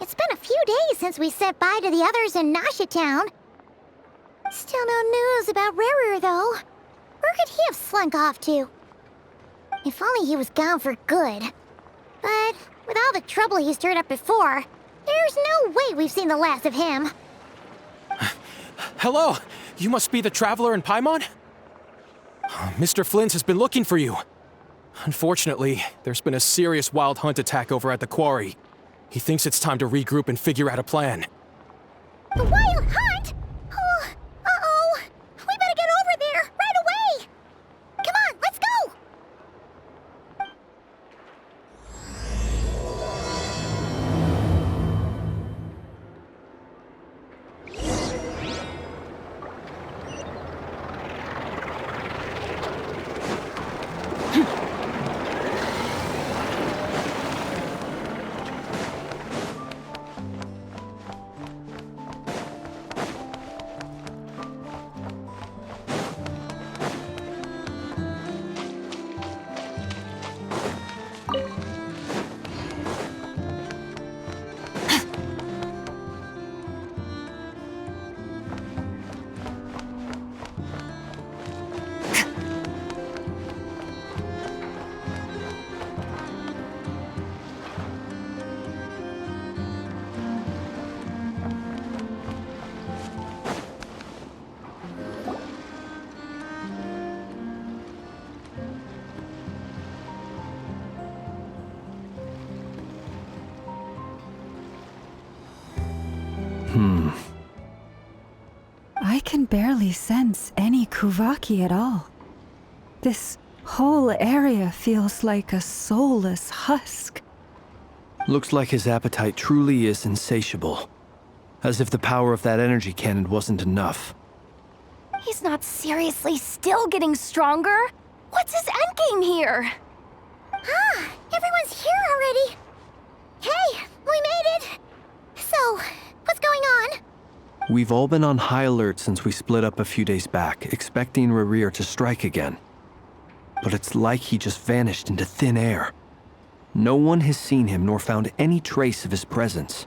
It's been a few days since we said bye to the others in Nasha Town. Still no news about Rarer, though. Where could he have slunk off to? If only he was gone for good. But with all the trouble he stirred up before, there's no way we've seen the last of him. Hello! You must be the traveler in Paimon? Mr. Flynn has been looking for you. Unfortunately, there's been a serious wild hunt attack over at the quarry. He thinks it's time to regroup and figure out a plan. The wild hunt? Oh, uh-oh. We better get over there, right away! Come on, let's go! I can barely sense any Kuvaki at all. This whole area feels like a soulless husk. Looks like his appetite truly is insatiable. As if the power of that energy cannon wasn't enough. He's not seriously still getting stronger? What's his endgame here? Ah, everyone's here already. Hey, we made it. So, what's going on? We've all been on high alert since we split up a few days back, expecting Rarir to strike again. But it's like he just vanished into thin air. No one has seen him nor found any trace of his presence.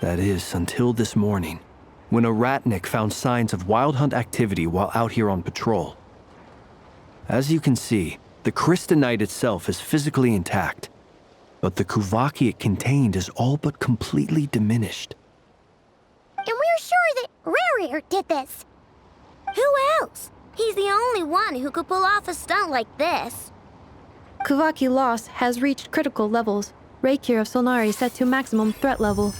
That is, until this morning, when a ratnik found signs of wild hunt activity while out here on patrol. As you can see, the crystalline itself is physically intact, but the Kuvaki it contained is all but completely diminished. And we're sure that Rarir did this. Who else? He's the only one who could pull off a stunt like this. Kuvaki loss has reached critical levels. Reikir of Solnari set to maximum threat level.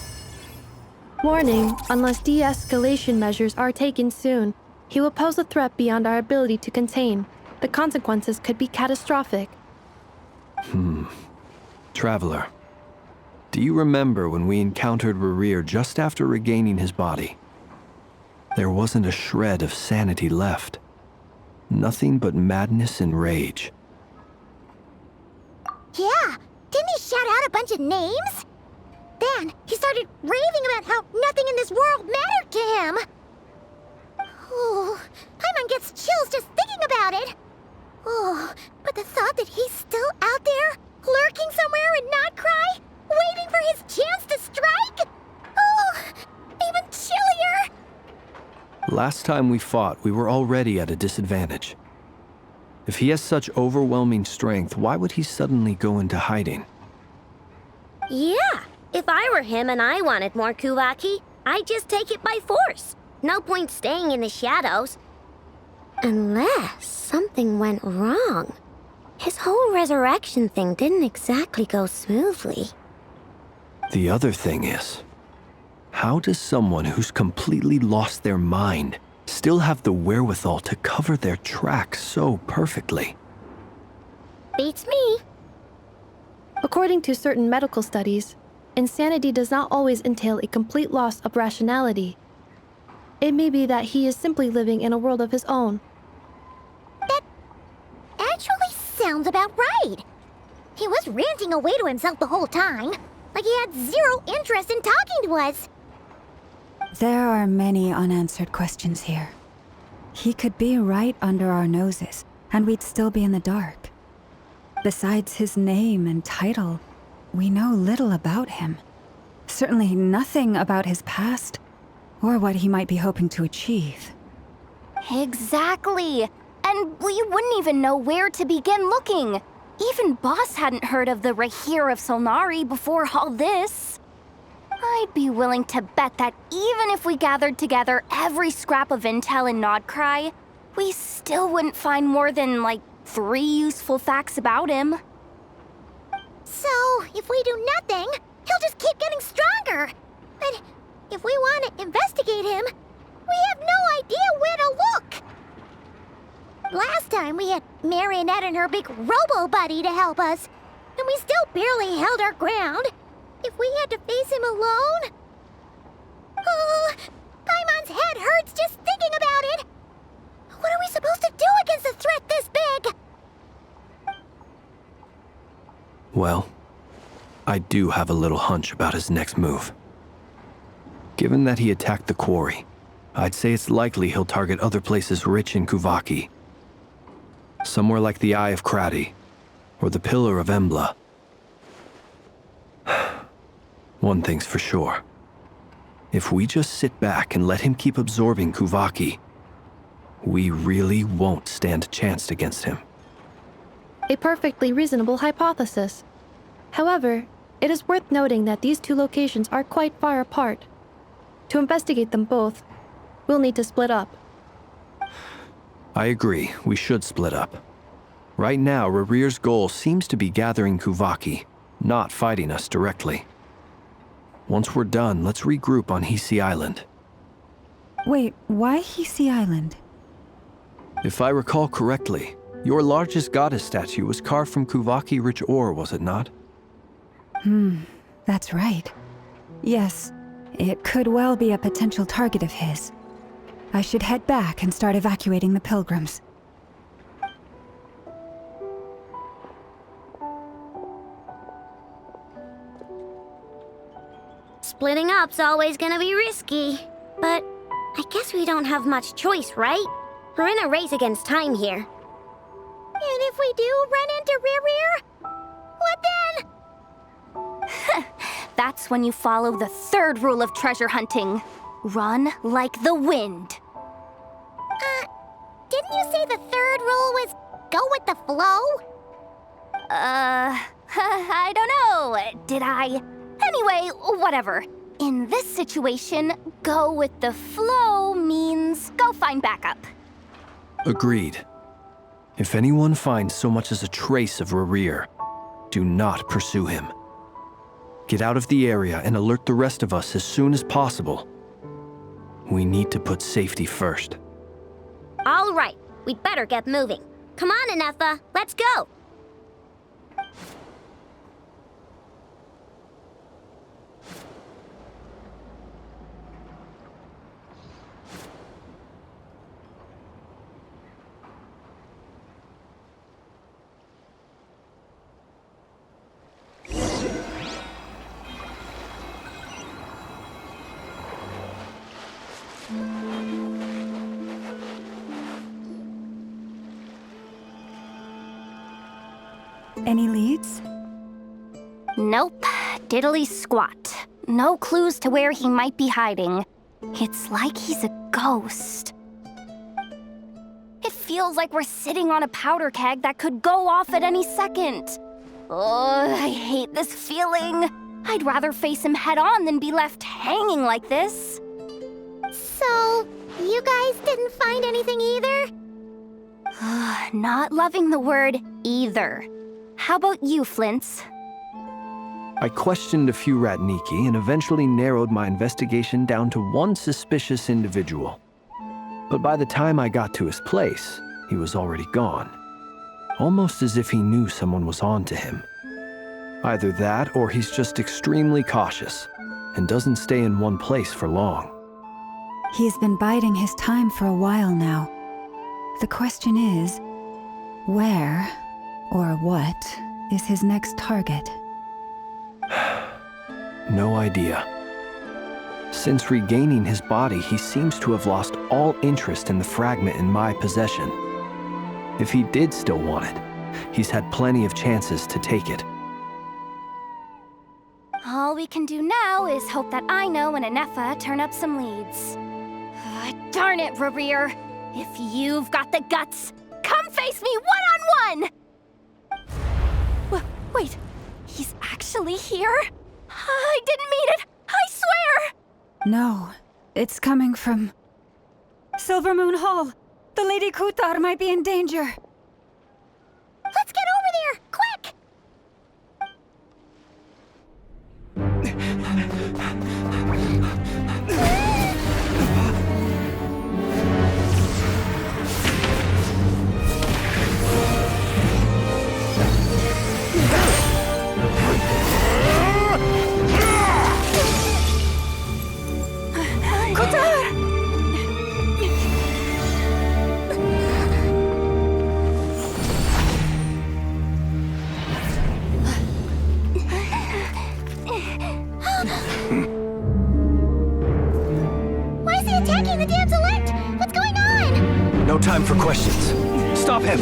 Warning, unless de-escalation measures are taken soon, he will pose a threat beyond our ability to contain. The consequences could be catastrophic. Traveler, do you remember when we encountered Rarir just after regaining his body? There wasn't a shred of sanity left. Nothing but madness and rage. Yeah, didn't he shout out a bunch of names? Then he started raving about how nothing in this world mattered to him. Oh, Paimon gets chills just thinking about it. Oh, but the thought that he's still out there, lurking somewhere in Nod-Krai, waiting for his chance to strike? Oh, even chillier. Last time we fought, we were already at a disadvantage. If he has such overwhelming strength, why would he suddenly go into hiding? Yeah, if I were him and I wanted more Kuvaki, I'd just take it by force. No point staying in the shadows. Unless something went wrong. His whole resurrection thing didn't exactly go smoothly. The other thing is, how does someone who's completely lost their mind still have the wherewithal to cover their tracks so perfectly? Beats me. According to certain medical studies, insanity does not always entail a complete loss of rationality. It may be that he is simply living in a world of his own. That actually sounds about right. He was ranting away to himself the whole time, like he had zero interest in talking to us. There are many unanswered questions here. He could be right under our noses, and we'd still be in the dark. Besides his name and title, we know little about him. Certainly nothing about his past, or what he might be hoping to achieve. Exactly. And we wouldn't even know where to begin looking. Even Boss hadn't heard of the Rahir of Solnari before all this. I'd be willing to bet that even if we gathered together every scrap of intel in Nod-Krai, we still wouldn't find more than, like, 3 useful facts about him. So, if we do nothing, he'll just keep getting stronger. And if we want to investigate him, we have no idea where to look. Last time we had Marionette and her big robo-buddy to help us, and we still barely held our ground. If we had to face him alone... Oh, Paimon's head hurts just thinking about it. What are we supposed to do against a threat this big? Well, I do have a little hunch about his next move. Given that he attacked the quarry, I'd say it's likely he'll target other places rich in Kuvaki. Somewhere like the Eye of Krati, or the Pillar of Embla. One thing's for sure. If we just sit back and let him keep absorbing Kuvaki, we really won't stand a chance against him. A perfectly reasonable hypothesis. However, it is worth noting that these 2 locations are quite far apart. To investigate them both, we'll need to split up. I agree, we should split up. Right now, Rarir's goal seems to be gathering Kuvaki, not fighting us directly. Once we're done, let's regroup on Hisi Island. Wait, why Hisi Island? If I recall correctly, your largest goddess statue was carved from Kuvaki-rich ore, was it not? That's right. Yes, it could well be a potential target of his. I should head back and start evacuating the pilgrims. Splitting up's always gonna be risky. But I guess we don't have much choice, right? We're in a race against time here. And if we do run into Rarir, what then? That's when you follow the 3rd rule of treasure hunting. Run like the wind. Didn't you say the 3rd rule was go with the flow? I don't know. Did I? Anyway, whatever. In this situation, go with the flow means go find backup. Agreed. If anyone finds so much as a trace of Rarir, do not pursue him. Get out of the area and alert the rest of us as soon as possible. We need to put safety first. All right, we'd better get moving. Come on, Anefa, let's go. Any leads? Nope. Diddly squat. No clues to where he might be hiding. It's like he's a ghost. It feels like we're sitting on a powder keg that could go off at any second. Oh, I hate this feeling. I'd rather face him head on than be left hanging like this. So, you guys didn't find anything either? Not loving the word either. How about you, Flints? I questioned a few Ratniki and eventually narrowed my investigation down to one suspicious individual. But by the time I got to his place, he was already gone. Almost as if he knew someone was on to him. Either that, or he's just extremely cautious and doesn't stay in one place for long. He's been biding his time for a while now. The question is, where or what is his next target? No idea. Since regaining his body, he seems to have lost all interest in the fragment in my possession. If he did still want it, he's had plenty of chances to take it. All we can do now is hope that Ino and Anefa turn up some leads. Darn it, Rerir! If you've got the guts, come face me one-on-one! Wait, he's actually here? I didn't mean it! I swear! No, it's coming from Silver Moon Hall. The Lady Kutar might be in danger. Let's get over there, quick! Why is he attacking the damsel elect? What's going on? No time for questions. Stop him!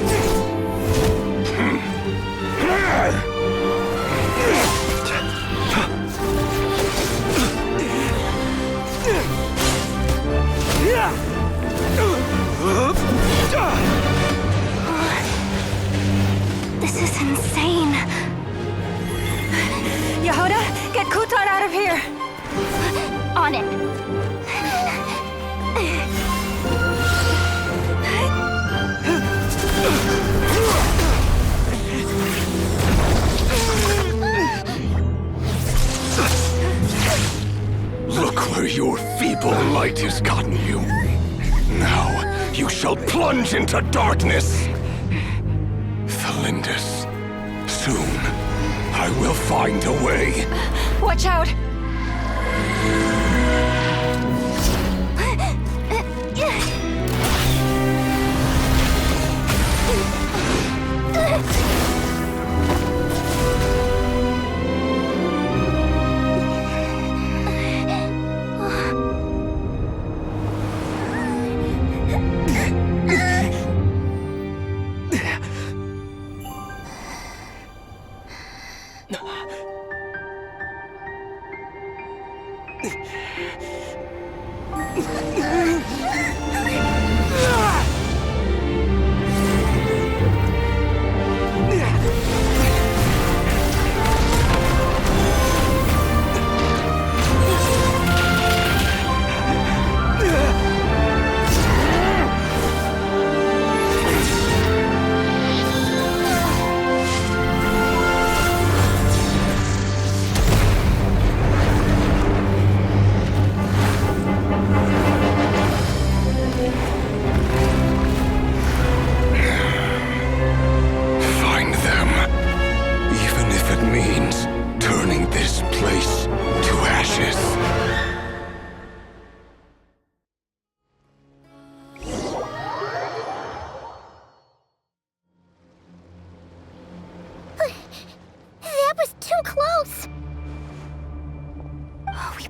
This is insane. Yehuda, get Kutar out of here! On it. Look where your feeble light has gotten you. Now you shall plunge into darkness. Felindus, soon I will find a way. Watch out!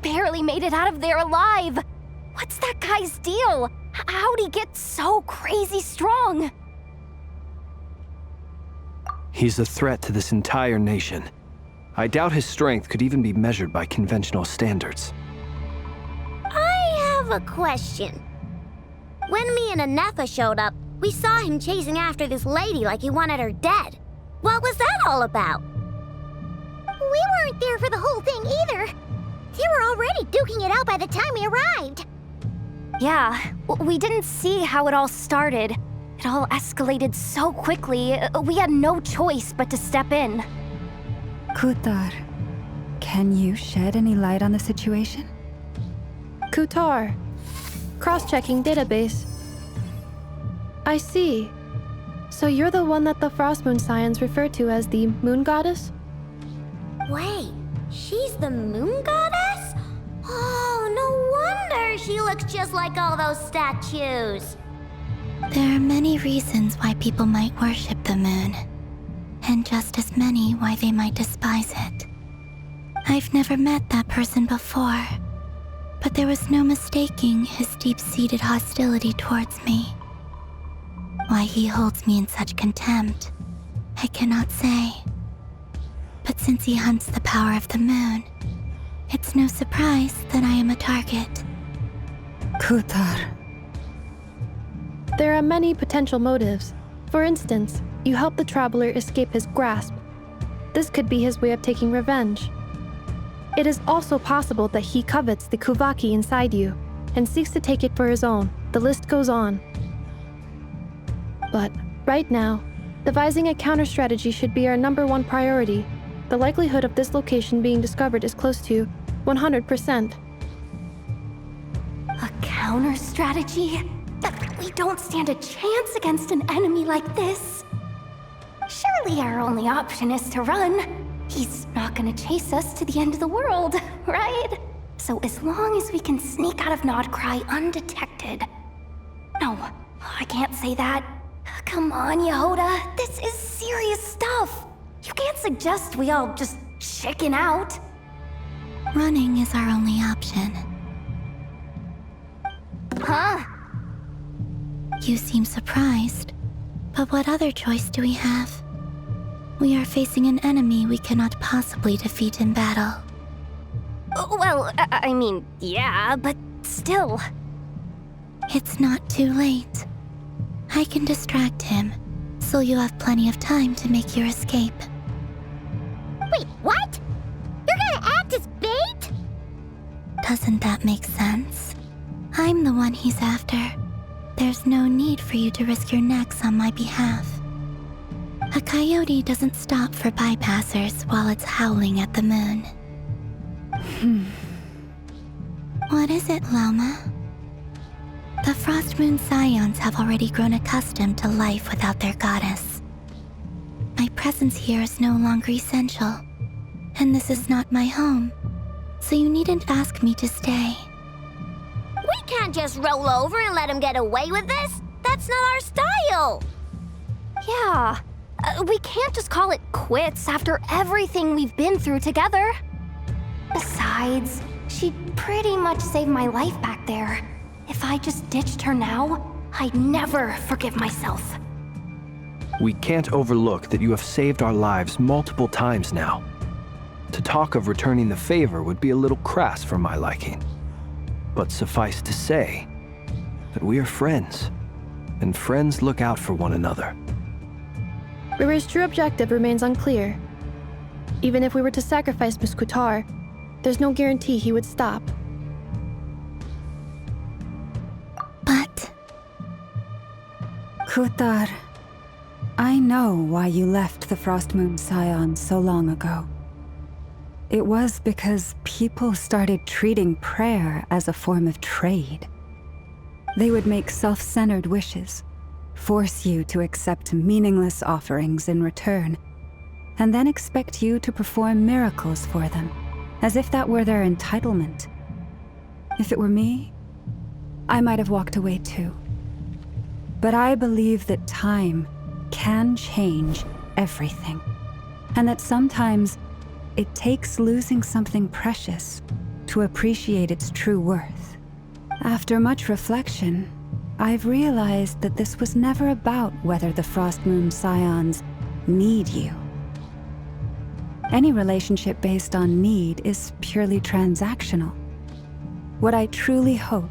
Barely made it out of there alive. What's that guy's deal? How'd he get so crazy strong? He's a threat to this entire nation. I doubt his strength could even be measured by conventional standards. I have a question. When me and Anefa showed up, we saw him chasing after this lady like he wanted her dead. What was that all about? We weren't there for the whole thing either. They were already duking it out by the time we arrived. Yeah, we didn't see how it all started. It all escalated so quickly, we had no choice but to step in. Kutar, can you shed any light on the situation? Kutar. Cross-checking database. I see. So you're the one that the Frostmoon Scions refer to as the Moon Goddess? Wait, she's the moon goddess? Oh, no wonder she looks just like all those statues. There are many reasons why people might worship the moon, and just as many why they might despise it. I've never met that person before, but there was no mistaking his deep-seated hostility towards me. Why he holds me in such contempt, I cannot say. But since he hunts the power of the moon, it's no surprise that I am a target. Kutar. There are many potential motives. For instance, you help the traveler escape his grasp. This could be his way of taking revenge. It is also possible that he covets the Kuvaki inside you and seeks to take it for his own. The list goes on. But right now, devising a counter-strategy should be our #1 priority. The likelihood of this location being discovered is close to 100%. A counter strategy? We don't stand a chance against an enemy like this. Surely our only option is to run. He's not gonna chase us to the end of the world, right? So as long as we can sneak out of Nod-Krai undetected. No, I can't say that. Come on, Yehoda, this is serious stuff. You can't suggest we all just chicken out. Running is our only option. Huh? You seem surprised, but what other choice do we have? We are facing an enemy we cannot possibly defeat in battle. Well, I mean, yeah, but still. It's not too late. I can distract him, so you have plenty of time to make your escape. Wait, what? You're gonna act as bait? Doesn't that make sense? I'm the one he's after. There's no need for you to risk your necks on my behalf. A coyote doesn't stop for bypassers while it's howling at the moon. What is it, Loma? The Frost Moon Scions have already grown accustomed to life without their goddess. My presence here is no longer essential, and this is not my home, so you needn't ask me to stay. We can't just roll over and let him get away with this. That's not our style. Yeah, we can't just call it quits after everything we've been through together. Besides, she pretty much saved my life back there. If I just ditched her now, I'd never forgive myself. We can't overlook that you have saved our lives multiple times now. To talk of returning the favor would be a little crass for my liking. But suffice to say that we are friends, and friends look out for one another. Riri's true objective remains unclear. Even if we were to sacrifice Miss Kutar, there's no guarantee he would stop. But Kutar, I know why you left the Frost Moon Scions so long ago. It was because people started treating prayer as a form of trade. They would make self-centered wishes, force you to accept meaningless offerings in return, and then expect you to perform miracles for them, as if that were their entitlement. If it were me, I might have walked away too. But I believe that time can change everything, and that sometimes it takes losing something precious to appreciate its true worth. After much reflection, I've realized that this was never about whether the Frost Moon Scions need you. Any relationship based on need is purely transactional. What I truly hope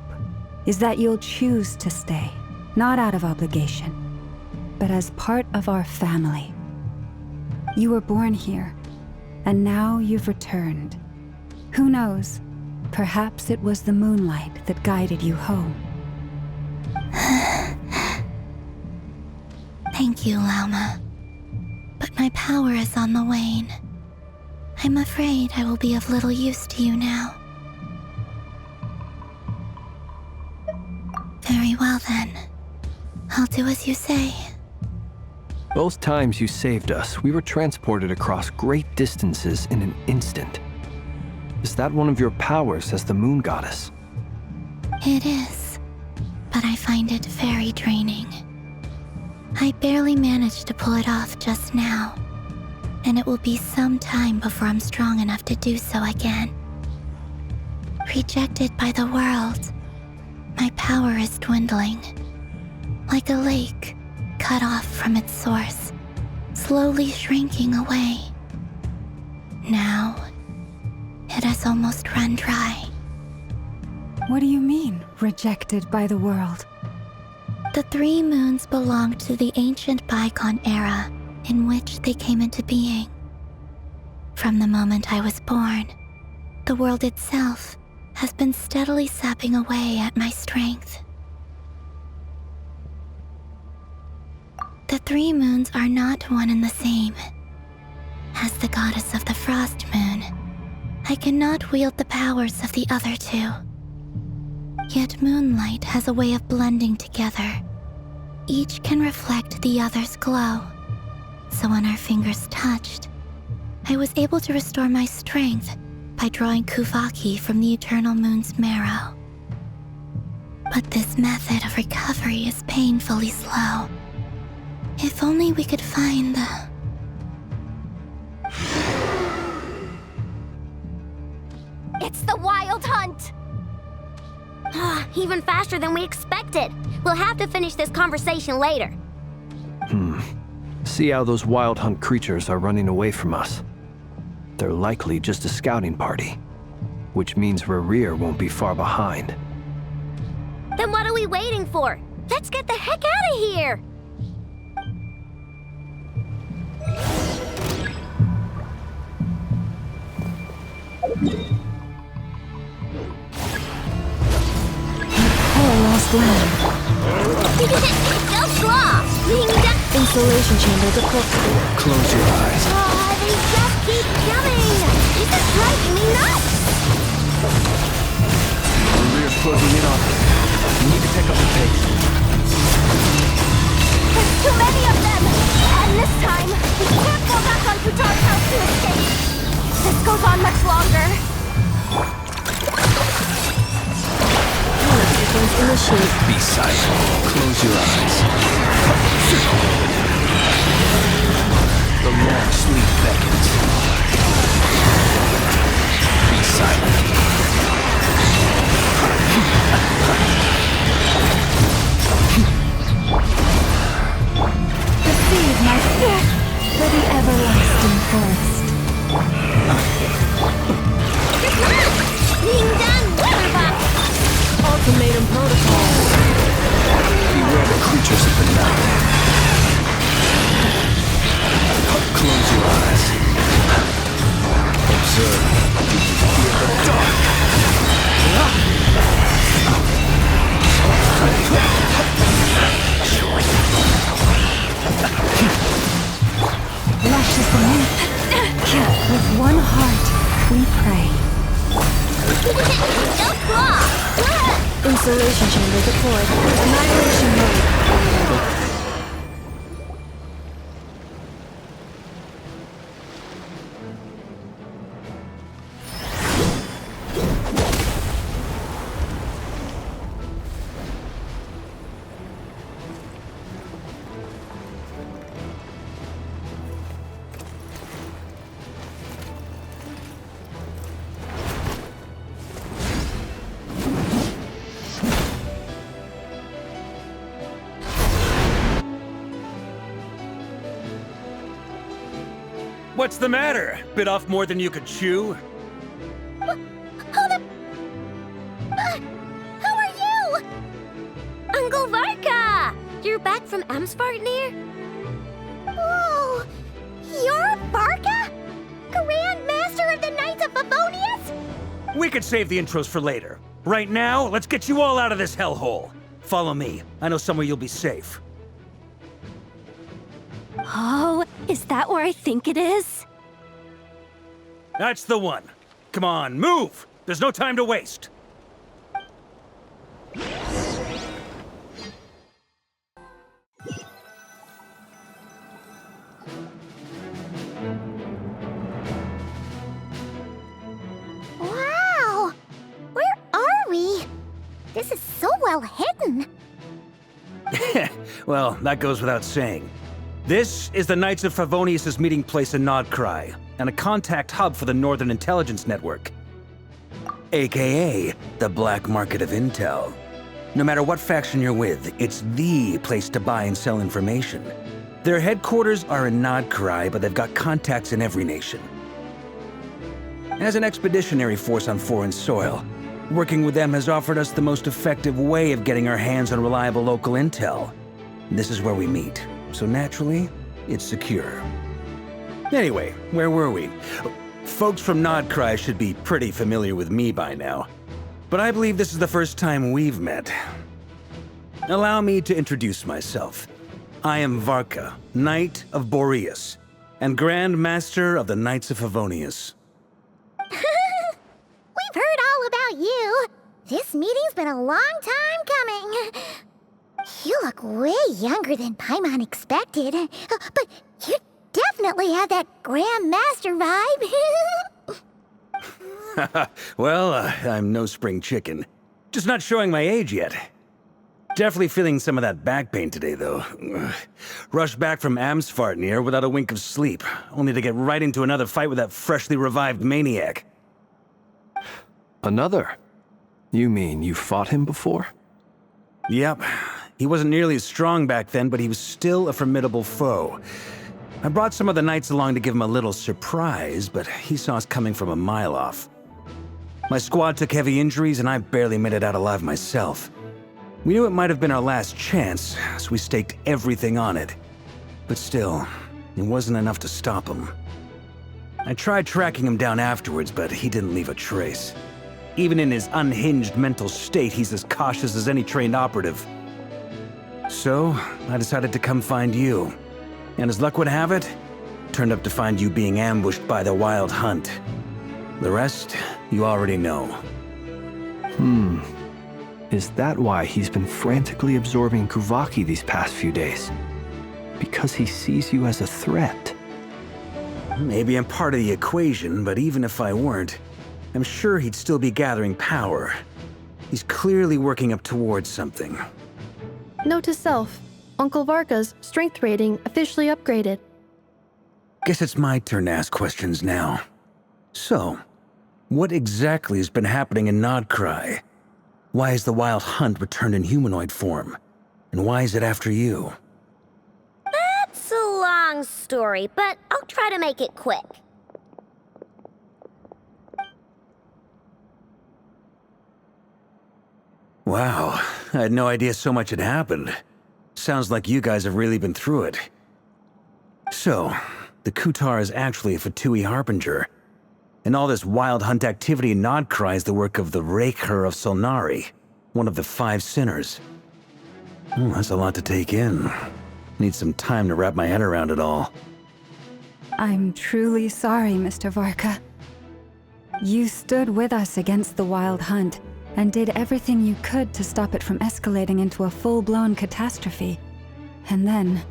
is that you'll choose to stay, not out of obligation, but as part of our family. You were born here, and now you've returned. Who knows? Perhaps it was the moonlight that guided you home. thank you, Lauma. But my power is on the wane. I'm afraid I will be of little use to you now. Very well then. I'll do as you say. Both times you saved us, we were transported across great distances in an instant. Is that one of your powers as the moon goddess? It is, but I find it very draining. I barely managed to pull it off just now, and it will be some time before I'm strong enough to do so again. Rejected by the world, my power is dwindling. Like a lake cut off from its source, slowly shrinking away. Now, it has almost run dry. What do you mean, rejected by the world? The 3 moons belonged to the ancient bygone era in which they came into being. From the moment I was born, the world itself has been steadily sapping away at my strength. The 3 moons are not one and the same. As the goddess of the Frost Moon, I cannot wield the powers of the other 2. Yet moonlight has a way of blending together. Each can reflect the other's glow. So when our fingers touched, I was able to restore my strength by drawing Kuvaki from the eternal moon's marrow. But this method of recovery is painfully slow. If only we could find the... It's the Wild Hunt! Even faster than we expected. We'll have to finish this conversation later. See how those wild hunt creatures are running away from us. They're likely just a scouting party, which means Rerir won't be far behind. Then what are we waiting for? Let's get the heck out of here! Lost land. Go claw! Installation chamber deployed. Close your eyes. They just keep coming! This is driving me nuts! Rerir's closing in on us. We need to pick up the pace. There's too many of them! And this time, we can't go back on Futar's house to escape! This goes on much longer. Initiate. Be silent. Close your eyes. The long sleep beckons. Be silent. Receive my gift for the everlasting forest. Being done, Weatherbuck! Ultimatum protocol. Beware the creatures of the night. Close your eyes. Observe. You can feel the dark. Lush is the moon. With one heart, we pray. Go claw! Installation chamber deployed. Annihilation mode. What's the matter? Bit off more than you could chew? How are you? Uncle Varka! You're back from Amsvartnir? Oh, you're Barca? Grand Master of the Knights of Favonius? We could save the intros for later. Right now, let's get you all out of this hellhole. Follow me. I know somewhere you'll be safe. Oh, is that where I think it is? That's the one. Come on, move! There's no time to waste. well hidden. Well, that goes without saying. This is the Knights of Favonius' meeting place in Nod-Krai, and a contact hub for the Northern Intelligence Network. AKA, the black market of intel. No matter what faction you're with, it's the place to buy and sell information. Their headquarters are in Nod-Krai, but they've got contacts in every nation. As an expeditionary force on foreign soil, working with them has offered us the most effective way of getting our hands on reliable local intel. This is where we meet, so naturally, it's secure. Anyway, where were we? Folks from Nod-Krai should be pretty familiar with me by now, but I believe this is the first time we've met. Allow me to introduce myself. I am Varka, Knight of Boreas, and Grand Master of the Knights of Favonius. We've heard all about you. This meeting's been a long time coming. You look way younger than Paimon expected, but you definitely have that Grand Master vibe. Well, I'm no spring chicken. Just not showing my age yet. Definitely feeling some of that back pain today, though. Rushed back from Amsfartnir without a wink of sleep, only to get right into another fight with that freshly revived maniac. Another? You mean you fought him before? Yep. He wasn't nearly as strong back then, but he was still a formidable foe. I brought some of the knights along to give him a little surprise, but he saw us coming from a mile off. My squad took heavy injuries, and I barely made it out alive myself. We knew it might have been our last chance, so we staked everything on it. But still, it wasn't enough to stop him. I tried tracking him down afterwards, but he didn't leave a trace. Even in his unhinged mental state, he's as cautious as any trained operative. So, I decided to come find you. And as luck would have it, turned up to find you being ambushed by the Wild Hunt. The rest, you already know. Is that why he's been frantically absorbing Kuvaki these past few days? Because he sees you as a threat? Maybe I'm part of the equation, but even if I weren't, I'm sure he'd still be gathering power. He's clearly working up towards something. Note to self, Uncle Varka's strength rating officially upgraded. Guess it's my turn to ask questions now. So, what exactly has been happening in Nod-Krai? Why is the Wild Hunt returned in humanoid form? And why is it after you? That's a long story, but I'll try to make it quick. Wow, I had no idea so much had happened. Sounds like you guys have really been through it. So, the Kutar is actually a Fatui Harbinger. And all this Wild Hunt activity in Nod-Krai is the work of the Raker of Solnari, one of the 5 sinners. That's a lot to take in. Need some time to wrap my head around it all. I'm truly sorry, Mr. Varka. You stood with us against the Wild Hunt and did everything you could to stop it from escalating into a full-blown catastrophe. And then,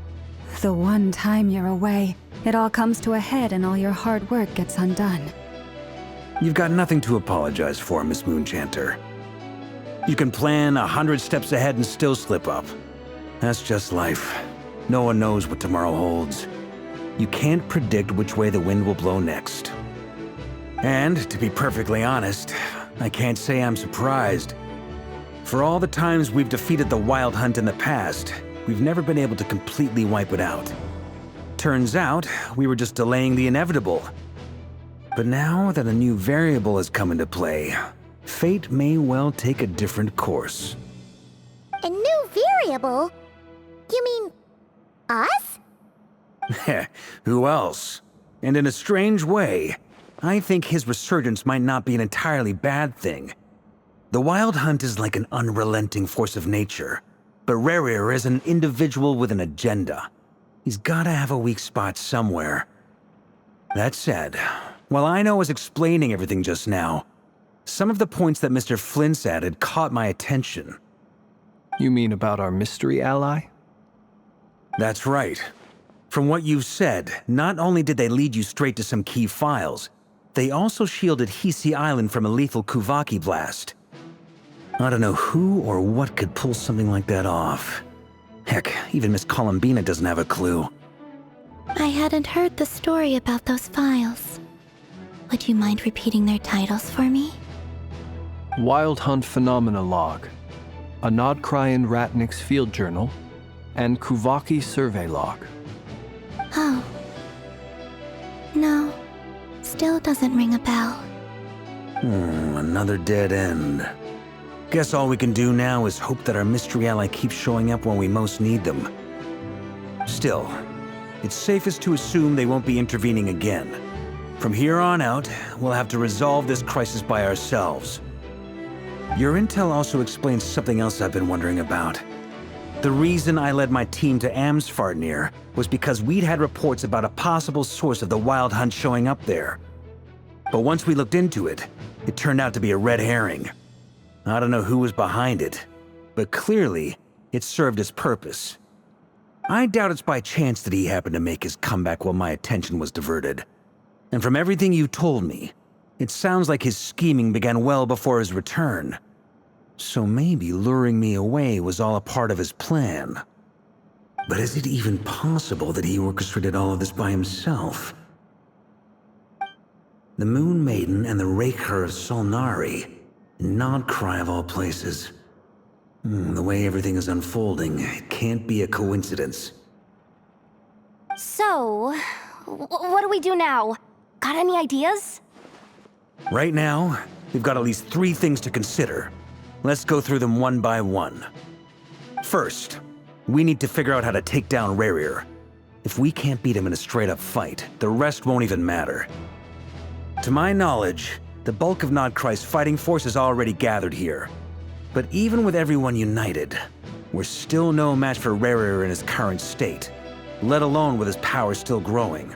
the one time you're away, it all comes to a head and all your hard work gets undone. You've got nothing to apologize for, Miss Moonchanter. You can plan 100 steps ahead and still slip up. That's just life. No one knows what tomorrow holds. You can't predict which way the wind will blow next. And, to be perfectly honest, I can't say I'm surprised. For all the times we've defeated the Wild Hunt in the past, we've never been able to completely wipe it out. Turns out, we were just delaying the inevitable. But now that a new variable has come into play, fate may well take a different course. A new variable? You mean us? Who else? And in a strange way, I think his resurgence might not be an entirely bad thing. The Wild Hunt is like an unrelenting force of nature, but Rerir is an individual with an agenda. He's gotta have a weak spot somewhere. That said, while I was explaining everything just now, some of the points that Mr. Flint's added caught my attention. You mean about our mystery ally? That's right. From what you've said, not only did they lead you straight to some key files, they also shielded Hisi Island from a lethal Kuvaki blast. I don't know who or what could pull something like that off. Heck, even Miss Columbina doesn't have a clue. I hadn't heard the story about those files. Would you mind repeating their titles for me? Wild Hunt Phenomena Log, a Nod-Krai and Ratnik's Field Journal, and Kuvaki Survey Log. Oh. No, still doesn't ring a bell. Another dead end. Guess all we can do now is hope that our mystery ally keeps showing up when we most need them. Still, it's safest to assume they won't be intervening again. From here on out, we'll have to resolve this crisis by ourselves. Your intel also explains something else I've been wondering about. The reason I led my team to Amsfarnir was because we'd had reports about a possible source of the Wild Hunt showing up there. But once we looked into it, it turned out to be a red herring. I don't know who was behind it, but clearly, it served its purpose. I doubt it's by chance that he happened to make his comeback while my attention was diverted. And from everything you told me, it sounds like his scheming began well before his return. So maybe luring me away was all a part of his plan. But is it even possible that he orchestrated all of this by himself? The Moon Maiden and the Raker of Solnari, Nod-Krai of all places. The way everything is unfolding, it can't be a coincidence. So, what do we do now? Got any ideas? Right now, we've got at least 3 things to consider. Let's go through them one by one. First, we need to figure out how to take down Rerir. If we can't beat him in a straight-up fight, the rest won't even matter. To my knowledge, the bulk of Nod-Krai's fighting force is already gathered here. But even with everyone united, we're still no match for Rerir in his current state, let alone with his power still growing.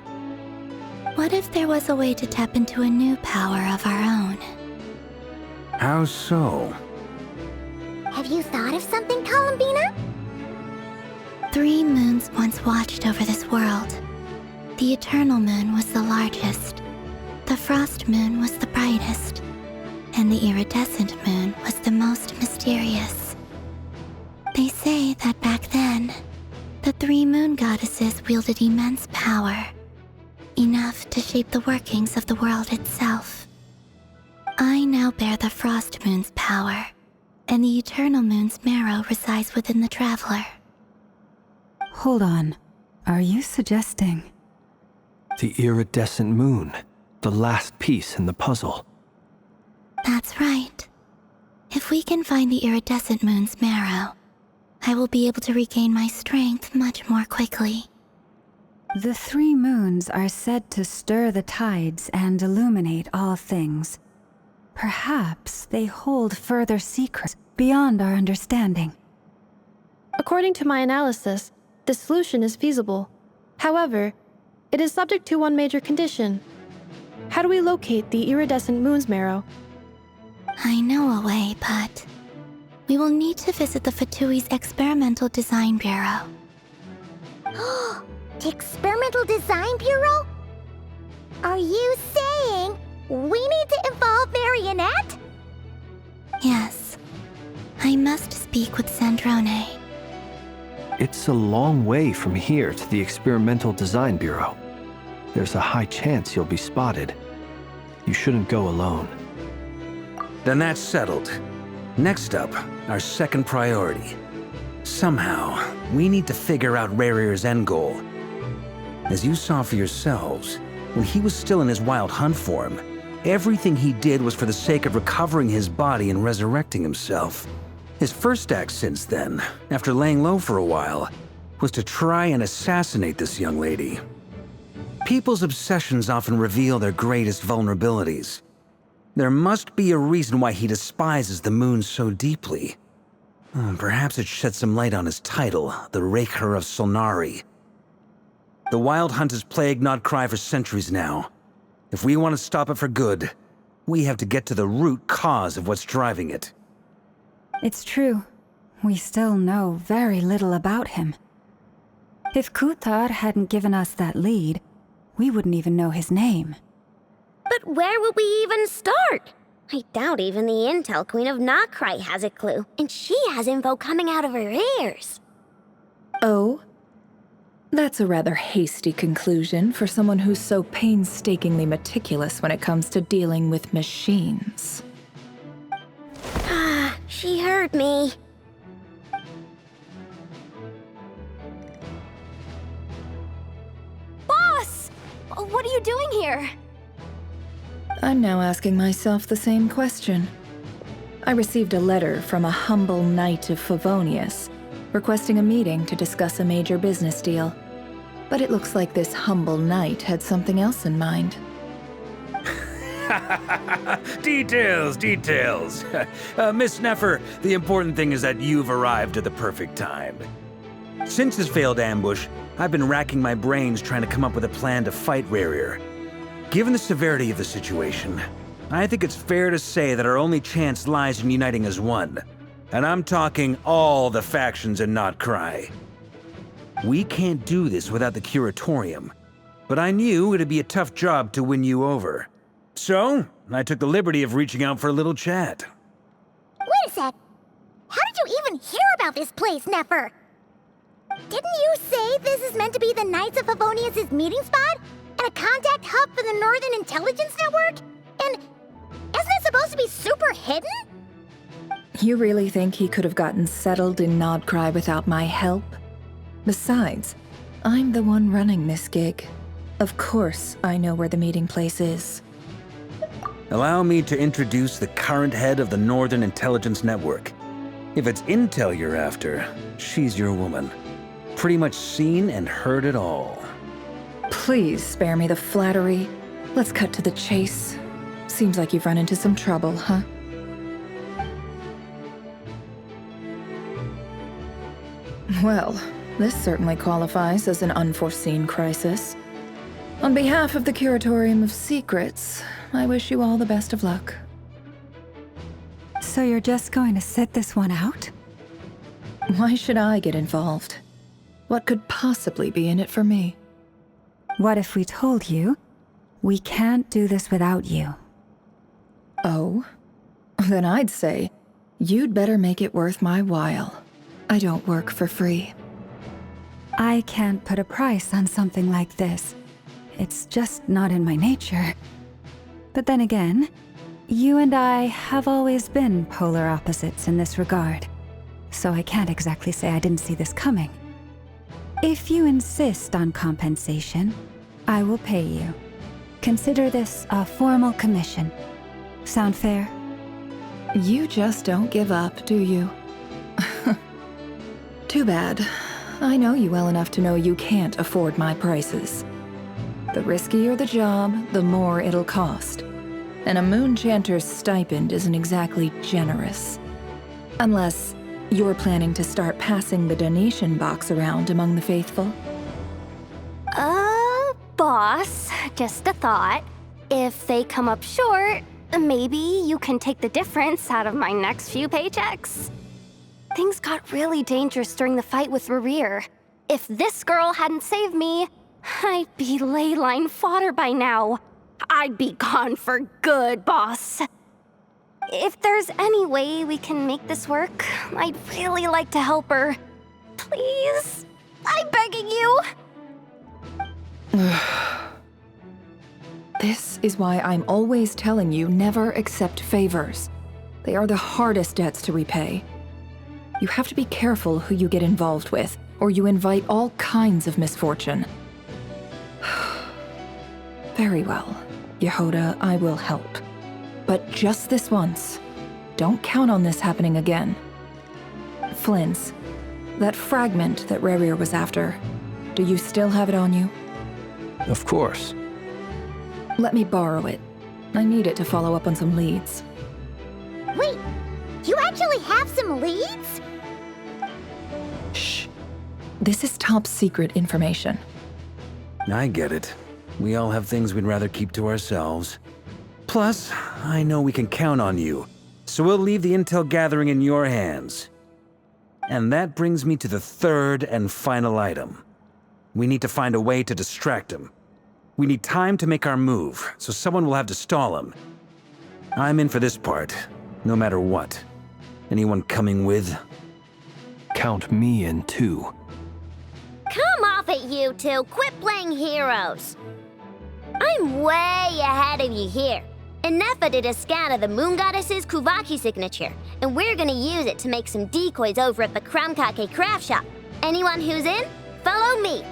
What if there was a way to tap into a new power of our own? How so? Have you thought of something, Columbina? 3 moons once watched over this world. The Eternal Moon was the largest. The Frost Moon was the brightest. And the Iridescent Moon was the most mysterious. They say that back then, the 3 moon goddesses wielded immense power, enough to shape the workings of the world itself. I now bear the Frost Moon's power, and the Eternal Moon's marrow resides within the Traveler. Hold on. Are you suggesting? The Iridescent Moon, the last piece in the puzzle. That's right. If we can find the Iridescent Moon's marrow, I will be able to regain my strength much more quickly. The 3 moons are said to stir the tides and illuminate all things. Perhaps they hold further secrets beyond our understanding. According to my analysis, the solution is feasible. However, it is subject to one major condition. How do we locate the Iridescent Moon's marrow? I know a way, but we will need to visit the Fatui's Experimental Design Bureau. The Experimental Design Bureau? Are you saying we need to involve Marionette? Yes. I must speak with Sandrone. It's a long way from here to the Experimental Design Bureau. There's a high chance you'll be spotted. You shouldn't go alone. Then that's settled. Next up, our second priority. Somehow, we need to figure out Rerir's end goal. As you saw for yourselves, when he was still in his Wild Hunt form, everything he did was for the sake of recovering his body and resurrecting himself. His first act since then, after laying low for a while, was to try and assassinate this young lady. People's obsessions often reveal their greatest vulnerabilities. There must be a reason why he despises the moon so deeply. Perhaps it sheds some light on his title, the Raker of Solnari. The Wild Hunt has plagued Nod-Krai for centuries now. If we want to stop it for good, we have to get to the root cause of what's driving it. It's true. We still know very little about him. If Kuthar hadn't given us that lead, we wouldn't even know his name. But where would we even start? I doubt even the Intel Queen of Nod-Krai has a clue, and she has info coming out of her ears. Oh? That's a rather hasty conclusion for someone who's so painstakingly meticulous when it comes to dealing with machines. Ah, she heard me. Boss! What are you doing here? I'm now asking myself the same question. I received a letter from a humble knight of Favonius, requesting a meeting to discuss a major business deal. But it looks like this humble knight had something else in mind. Details, details. Miss Sneffer, the important thing is that you've arrived at the perfect time. Since his failed ambush, I've been racking my brains trying to come up with a plan to fight Rerir. Given the severity of the situation, I think it's fair to say that our only chance lies in uniting as one. And I'm talking all the factions in Nod-Krai. We can't do this without the Curatorium, but I knew it'd be a tough job to win you over. So, I took the liberty of reaching out for a little chat. Wait a sec. How did you even hear about this place, Neffer? Didn't you say this is meant to be the Knights of Favonius' meeting spot? And a contact hub for the Northern Intelligence Network? And isn't it supposed to be super hidden? You really think he could have gotten settled in Nod-Krai without my help? Besides, I'm the one running this gig. Of course I know where the meeting place is. Allow me to introduce the current head of the Northern Intelligence Network. If it's intel you're after, she's your woman. Pretty much seen and heard it all. Please spare me the flattery. Let's cut to the chase. Seems like you've run into some trouble, huh? Well, this certainly qualifies as an unforeseen crisis. On behalf of the Curatorium of Secrets, I wish you all the best of luck. So you're just going to sit this one out? Why should I get involved? What could possibly be in it for me? What if we told you we can't do this without you? Oh? Then I'd say you'd better make it worth my while. I don't work for free. I can't put a price on something like this. It's just not in my nature. But then again, you and I have always been polar opposites in this regard, so I can't exactly say I didn't see this coming. If you insist on compensation, I will pay you. Consider this a formal commission. Sound fair? You just don't give up, do you? Too bad. I know you well enough to know you can't afford my prices. The riskier the job, the more it'll cost. And a Moonchanter's stipend isn't exactly generous. Unless you're planning to start passing the donation box around among the faithful. Boss, just a thought. If they come up short, maybe you can take the difference out of my next few paychecks. Things got really dangerous during the fight with Rerir. If this girl hadn't saved me, I'd be ley line fodder by now. I'd be gone for good, boss. If there's any way we can make this work, I'd really like to help her. Please, I'm begging you. This is why I'm always telling you never accept favors. They are the hardest debts to repay. You have to be careful who you get involved with, or you invite all kinds of misfortune. Very well, Yehoda, I will help. But just this once. Don't count on this happening again. Flins, that fragment that Rerir was after, do you still have it on you? Of course. Let me borrow it. I need it to follow up on some leads. Wait, you actually have some leads? Shh. This is top secret information. I get it. We all have things we'd rather keep to ourselves. Plus, I know we can count on you, so we'll leave the intel gathering in your hands. And that brings me to the third and final item. We need to find a way to distract him. We need time to make our move, so someone will have to stall him. I'm in for this part, no matter what. Anyone coming with? Count me in too. Come off it, you two. Quit playing heroes. I'm way ahead of you here. Ineffa did a scan of the Moon Goddess's Kuvaki signature, and we're gonna use it to make some decoys over at the Krumkake craft shop. Anyone who's in, follow me.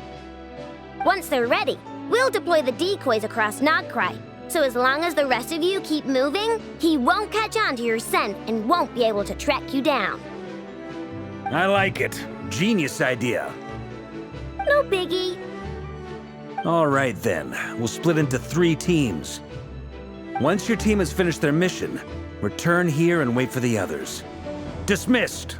Once they're ready, we'll deploy the decoys across Nod-Krai. So as long as the rest of you keep moving, he won't catch on to your scent and won't be able to track you down. I like it. Genius idea. No biggie. All right then, we'll split into 3 teams. Once your team has finished their mission, return here and wait for the others. Dismissed!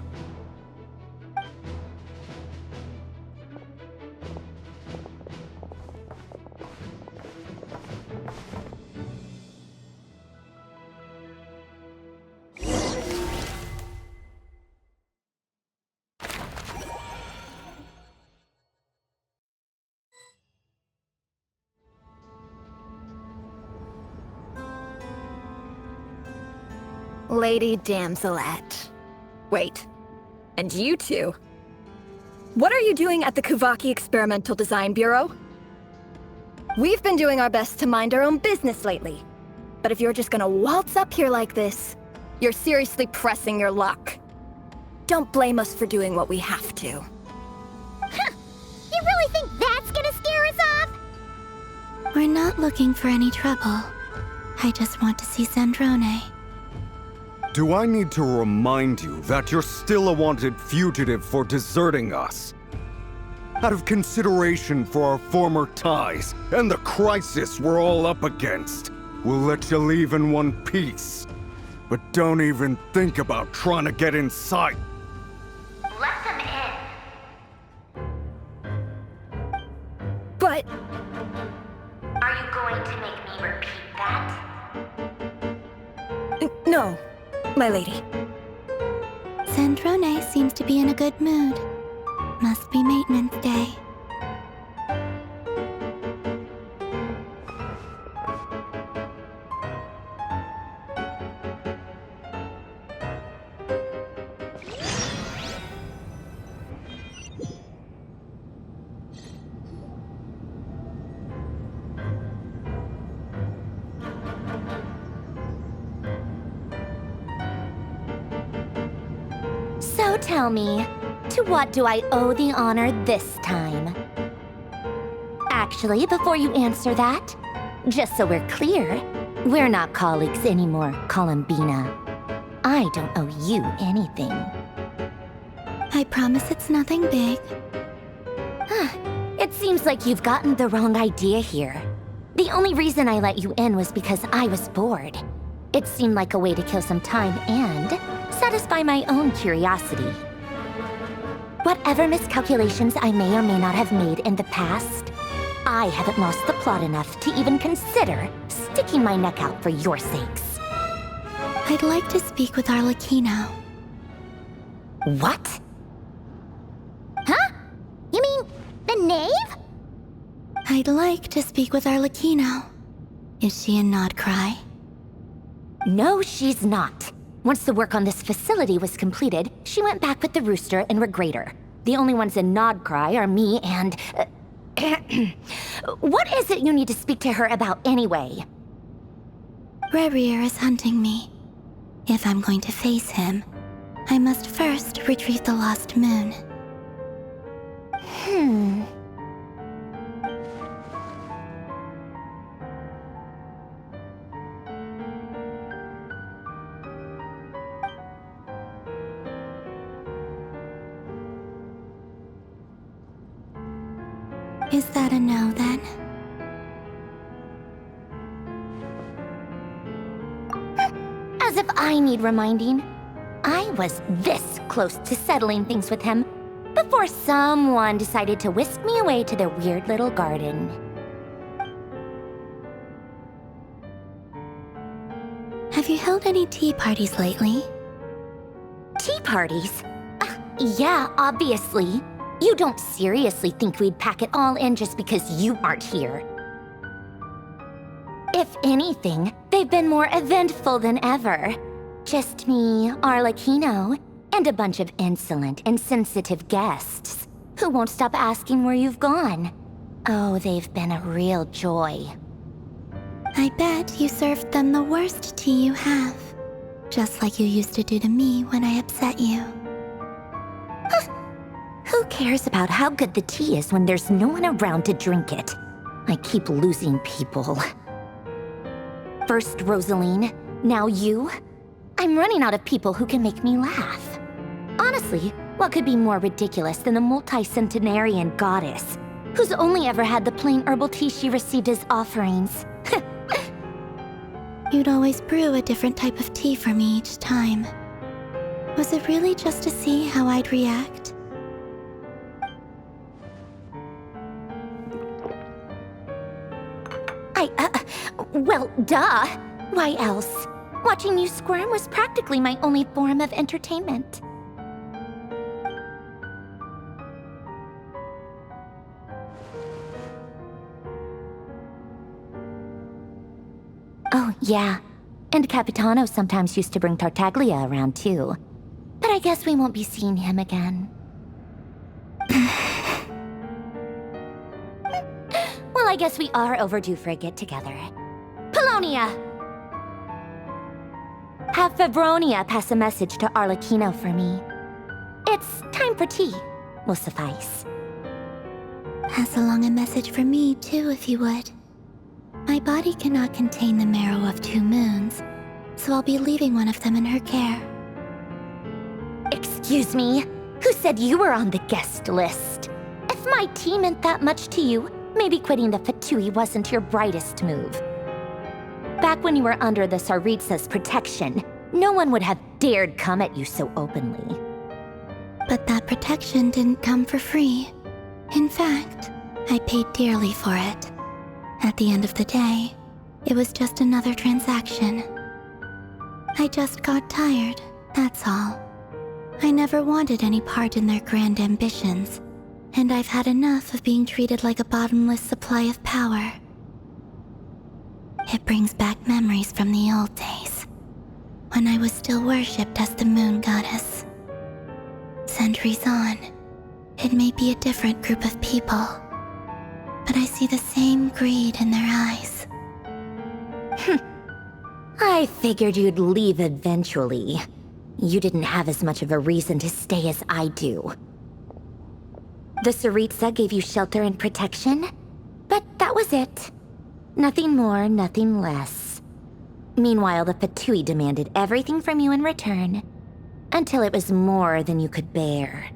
Lady Damselette. Wait, and you two? What are you doing at the Kuvaki Experimental Design Bureau? We've been doing our best to mind our own business lately. But if you're just gonna waltz up here like this, you're seriously pressing your luck. Don't blame us for doing what we have to. Huh. You really think that's gonna scare us off? We're not looking for any trouble. I just want to see Zandrone. Do I need to remind you that you're still a wanted fugitive for deserting us? Out of consideration for our former ties and the crisis we're all up against, we'll let you leave in one piece. But don't even think about trying to get inside. Let them in. But... Are you going to make me repeat that? no, my lady. Zandrone seems to be in a good mood. Must be maintenance day. So tell me, to what do I owe the honor this time? Actually, before you answer that, just so we're clear, we're not colleagues anymore, Columbina. I don't owe you anything. I promise it's nothing big. It seems like you've gotten the wrong idea here. The only reason I let you in was because I was bored. It seemed like a way to kill some time and satisfy my own curiosity. Whatever miscalculations I may or may not have made in the past, I haven't lost the plot enough to even consider sticking my neck out for your sakes. I'd like to speak with Arlecchino. What? Huh? You mean the knave? I'd like to speak with Arlecchino. Is she in Nod-Krai? No, she's not. Once the work on this facility was completed, she went back with the Rooster and Regrator. The only ones in Nod-Krai are me and... What is it you need to speak to her about anyway? Rerir is hunting me. If I'm going to face him, I must first retrieve the lost moon. Is that a no, then? As if I need reminding. I was this close to settling things with him before someone decided to whisk me away to their weird little garden. Have you held any tea parties lately? Tea parties? Yeah, obviously. You don't seriously think we'd pack it all in just because you aren't here? If anything, they've been more eventful than ever. Just me, Arlecchino, and a bunch of insolent, insensitive guests who won't stop asking where you've gone. Oh, they've been a real joy. I bet you served them the worst tea you have. Just like you used to do to me when I upset you. Who cares about how good the tea is when there's no one around to drink it? I keep losing people. First Rosaline, now you. I'm running out of people who can make me laugh. Honestly, what could be more ridiculous than the multi-centenarian goddess, who's only ever had the plain herbal tea she received as offerings? You'd always brew a different type of tea for me each time. Was it really just to see how I'd react? Well, duh. Why else? Watching you squirm was practically my only form of entertainment. Oh, yeah. And Capitano sometimes used to bring Tartaglia around, too. But I guess we won't be seeing him again. Well, I guess we are overdue for a get-together. Polonia! Have Fevronia pass a message to Arlecchino for me. It's time for tea. Will suffice. Pass along a message for me, too, if you would. My body cannot contain the marrow of 2 moons, so I'll be leaving one of them in her care. Excuse me? Who said you were on the guest list? If my tea meant that much to you, maybe quitting the Fatui wasn't your brightest move. Back when you were under the Tsaritsa's protection, no one would have dared come at you so openly. But that protection didn't come for free. In fact, I paid dearly for it. At the end of the day, it was just another transaction. I just got tired, that's all. I never wanted any part in their grand ambitions, and I've had enough of being treated like a bottomless supply of power. It brings back memories from the old days, when I was still worshipped as the moon goddess. Centuries on, it may be a different group of people, but I see the same greed in their eyes. I figured you'd leave eventually. You didn't have as much of a reason to stay as I do. The Tsaritsa gave you shelter and protection, but that was it. Nothing more, nothing less. Meanwhile, the Fatui demanded everything from you in return, until it was more than you could bear.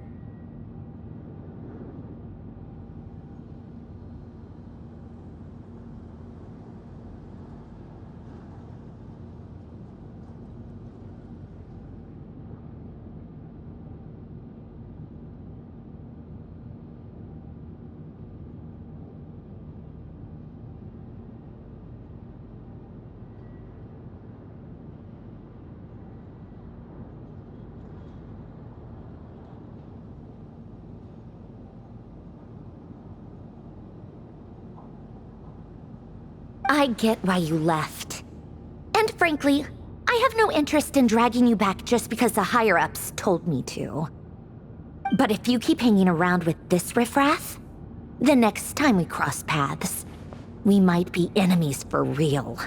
I get why you left. And frankly, I have no interest in dragging you back just because the higher-ups told me to. But if you keep hanging around with this riffraff, the next time we cross paths, we might be enemies for real.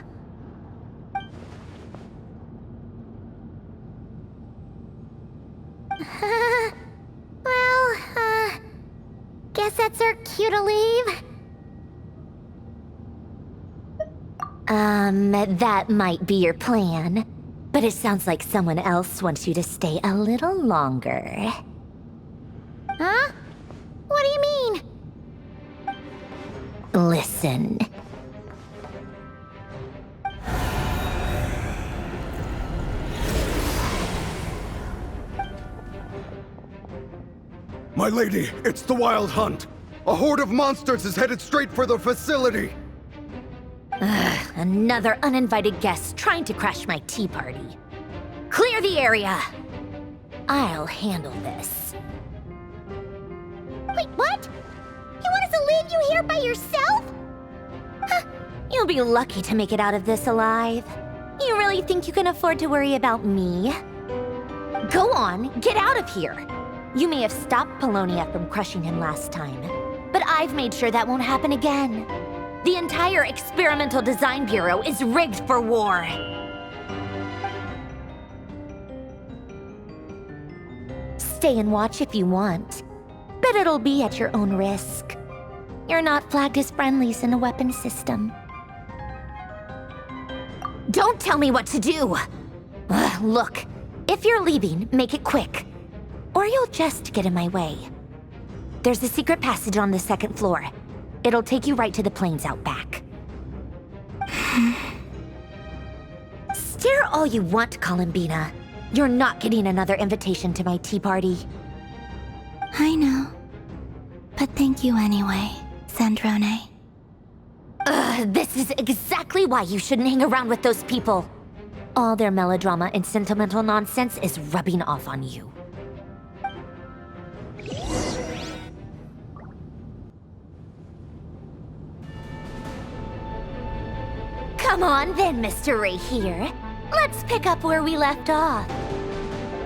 Guess that's our cue to leave. That might be your plan. But it sounds like someone else wants you to stay a little longer. Huh? What do you mean? Listen. My lady, it's the Wild Hunt. A horde of monsters is headed straight for the facility. Another uninvited guest trying to crash my tea party. Clear the area. I'll handle this. Wait, what? You want us to leave you here by yourself? Huh, you You'll be lucky to make it out of this alive. You really think you can afford to worry about me? Go on, get out of here. You may have stopped Polonia from crushing him last time, but I've made sure that won't happen again. The entire Experimental Design Bureau is rigged for war. Stay and watch if you want, but it'll be at your own risk. You're not flagged as friendlies in the weapon system. Don't tell me what to do! Ugh, look, if you're leaving, make it quick. Or you'll just get in my way. There's a secret passage on the 2nd floor. It'll take you right to the plains out back. Stare all you want, Columbina. You're not getting another invitation to my tea party. I know. But thank you anyway, Sandrone. Ugh, this is exactly why you shouldn't hang around with those people. All their melodrama and sentimental nonsense is rubbing off on you. Come on then, Mr. Ray here. Let's pick up where we left off.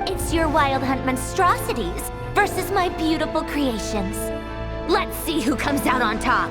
It's your Wild Hunt monstrosities versus my beautiful creations. Let's see who comes out on top.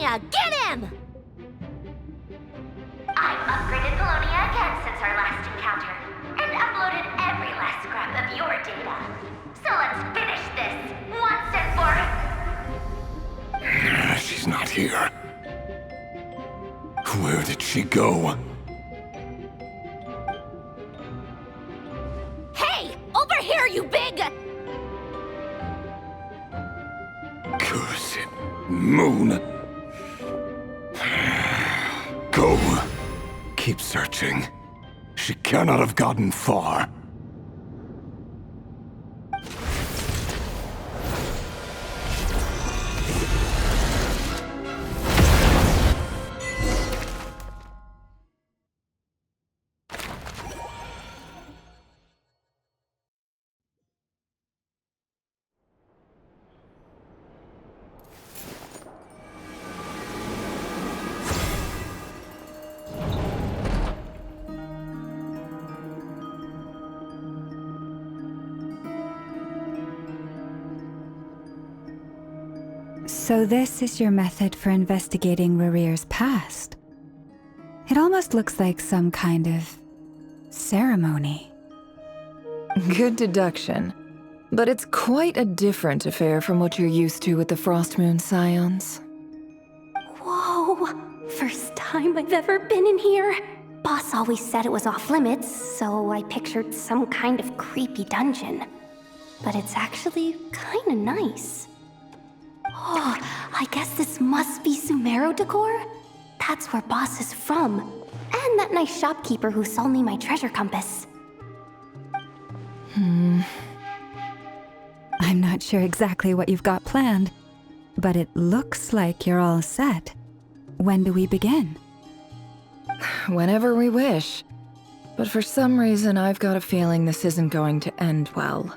Polonia! Get him! I've upgraded Polonia again since our last encounter, and uploaded every last scrap of your data. So let's finish this, once and for... She's not here. Where did she go? Hey! Over here, you big... Cursed moon. Go. Keep searching. She cannot have gotten far. So this is your method for investigating Rarir's past? It almost looks like some kind of ceremony. Good deduction. But it's quite a different affair from what you're used to with the Frostmoon Scions. Whoa! First time I've ever been in here. Boss always said it was off limits, so I pictured some kind of creepy dungeon. But it's actually kinda nice. Oh, I guess this must be Sumero decor? That's where Boss is from. And that nice shopkeeper who sold me my treasure compass. I'm not sure exactly what you've got planned, but it looks like you're all set. When do we begin? Whenever we wish. But for some reason, I've got a feeling this isn't going to end well.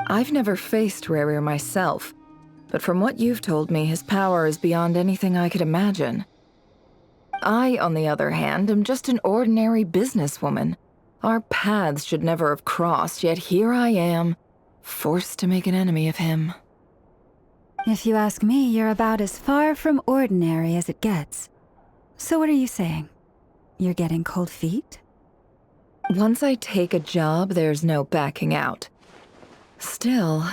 I've never faced Rarir myself, but from what you've told me, his power is beyond anything I could imagine. I, on the other hand, am just an ordinary businesswoman. Our paths should never have crossed, yet here I am, forced to make an enemy of him. If you ask me, you're about as far from ordinary as it gets. So what are you saying? You're getting cold feet? Once I take a job, there's no backing out. Still,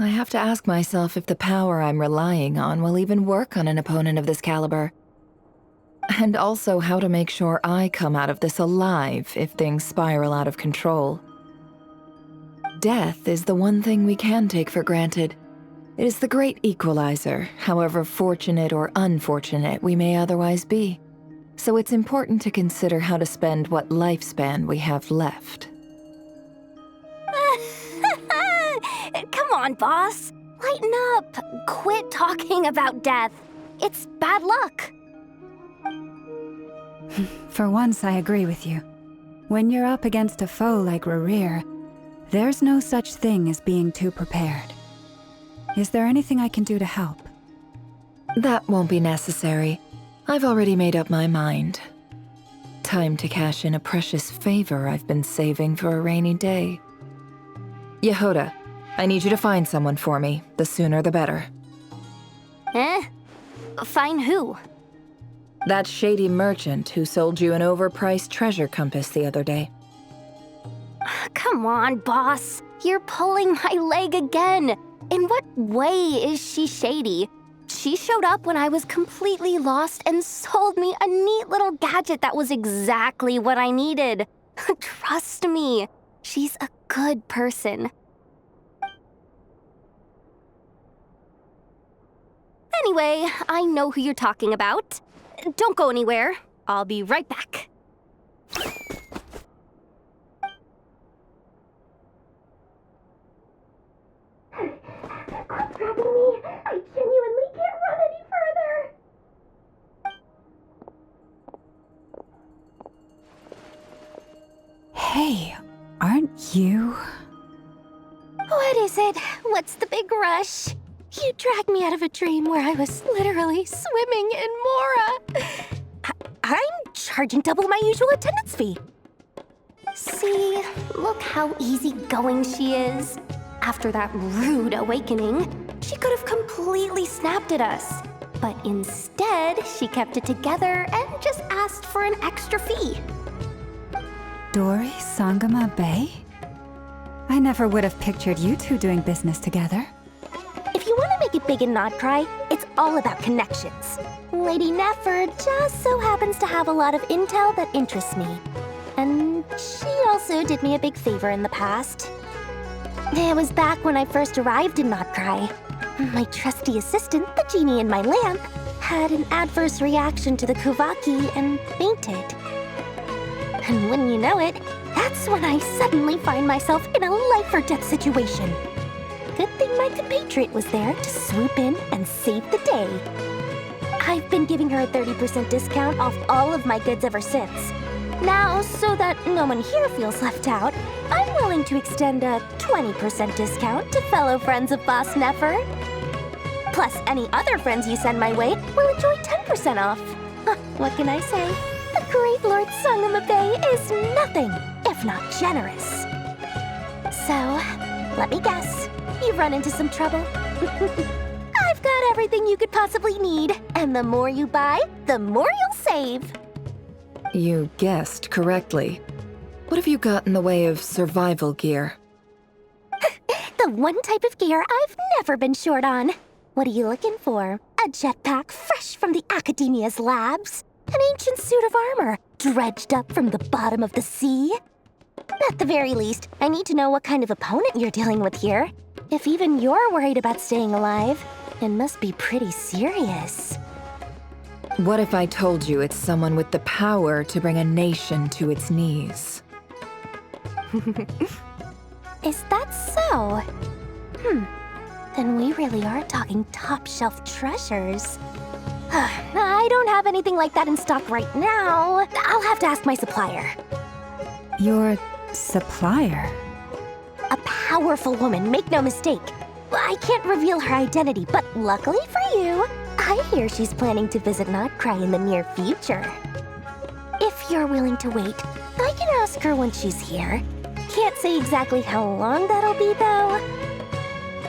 I have to ask myself if the power I'm relying on will even work on an opponent of this caliber. And also how to make sure I come out of this alive if things spiral out of control. Death is the one thing we can take for granted. It is the great equalizer, however fortunate or unfortunate we may otherwise be. So it's important to consider how to spend what lifespan we have left. Come on, boss. Lighten up. Quit talking about death. It's bad luck. For once, I agree with you. When you're up against a foe like Rarir, there's no such thing as being too prepared. Is there anything I can do to help? That won't be necessary. I've already made up my mind. Time to cash in a precious favor I've been saving for a rainy day. Yehoda, I need you to find someone for me. The sooner the better. Find who? That shady merchant who sold you an overpriced treasure compass the other day. Come on, boss. You're pulling my leg again. In what way is she shady? She showed up when I was completely lost and sold me a neat little gadget that was exactly what I needed. Trust me, she's a good person. Anyway, I know who you're talking about. Don't go anywhere. I'll be right back. What's happening to me? I genuinely can't run any further. Hey, aren't you? What is it? What's the big rush? You dragged me out of a dream where I was literally swimming in Mora. I'm charging double my usual attendance fee. See, look how easygoing she is. After that rude awakening, she could have completely snapped at us. But instead, she kept it together and just asked for an extra fee. Dori Sangama Bay? I never would have pictured you two doing business together. If you want to make it big in Nod-Krai, it's all about connections. Lady Nefer just so happens to have a lot of intel that interests me. And she also did me a big favor in the past. It was back when I first arrived in Nod-Krai. My trusty assistant, the genie in my lamp, had an adverse reaction to the Kuvaki and fainted. And wouldn't you know it, that's when I suddenly find myself in a life-or-death situation. Good thing my compatriot was there to swoop in and save the day. I've been giving her a 30% discount off all of my goods ever since. Now, so that no one here feels left out, I'm willing to extend a 20% discount to fellow friends of Boss Nefer. Plus, any other friends you send my way will enjoy 10% off. What can I say? The great Lord Sangama Bay is nothing if not generous. So, let me guess. You've run into some trouble. I've got everything you could possibly need, and the more you buy, the more you'll save. You guessed correctly. What have you got in the way of survival gear? The one type of gear I've never been short on. What are you looking for? A jetpack fresh from the Academia's labs? An ancient suit of armor dredged up from the bottom of the sea? At the very least, I need to know what kind of opponent you're dealing with here. If even you're worried about staying alive, it must be pretty serious. What if I told you it's someone with the power to bring a nation to its knees? Is that so? Then we really are talking top-shelf treasures. I don't have anything like that in stock right now. I'll have to ask my supplier. Your supplier? A powerful woman, make no mistake. I can't reveal her identity, but luckily for you, I hear she's planning to visit Nod-Krai in the near future. If you're willing to wait, I can ask her when she's here. Can't say exactly how long that'll be, though.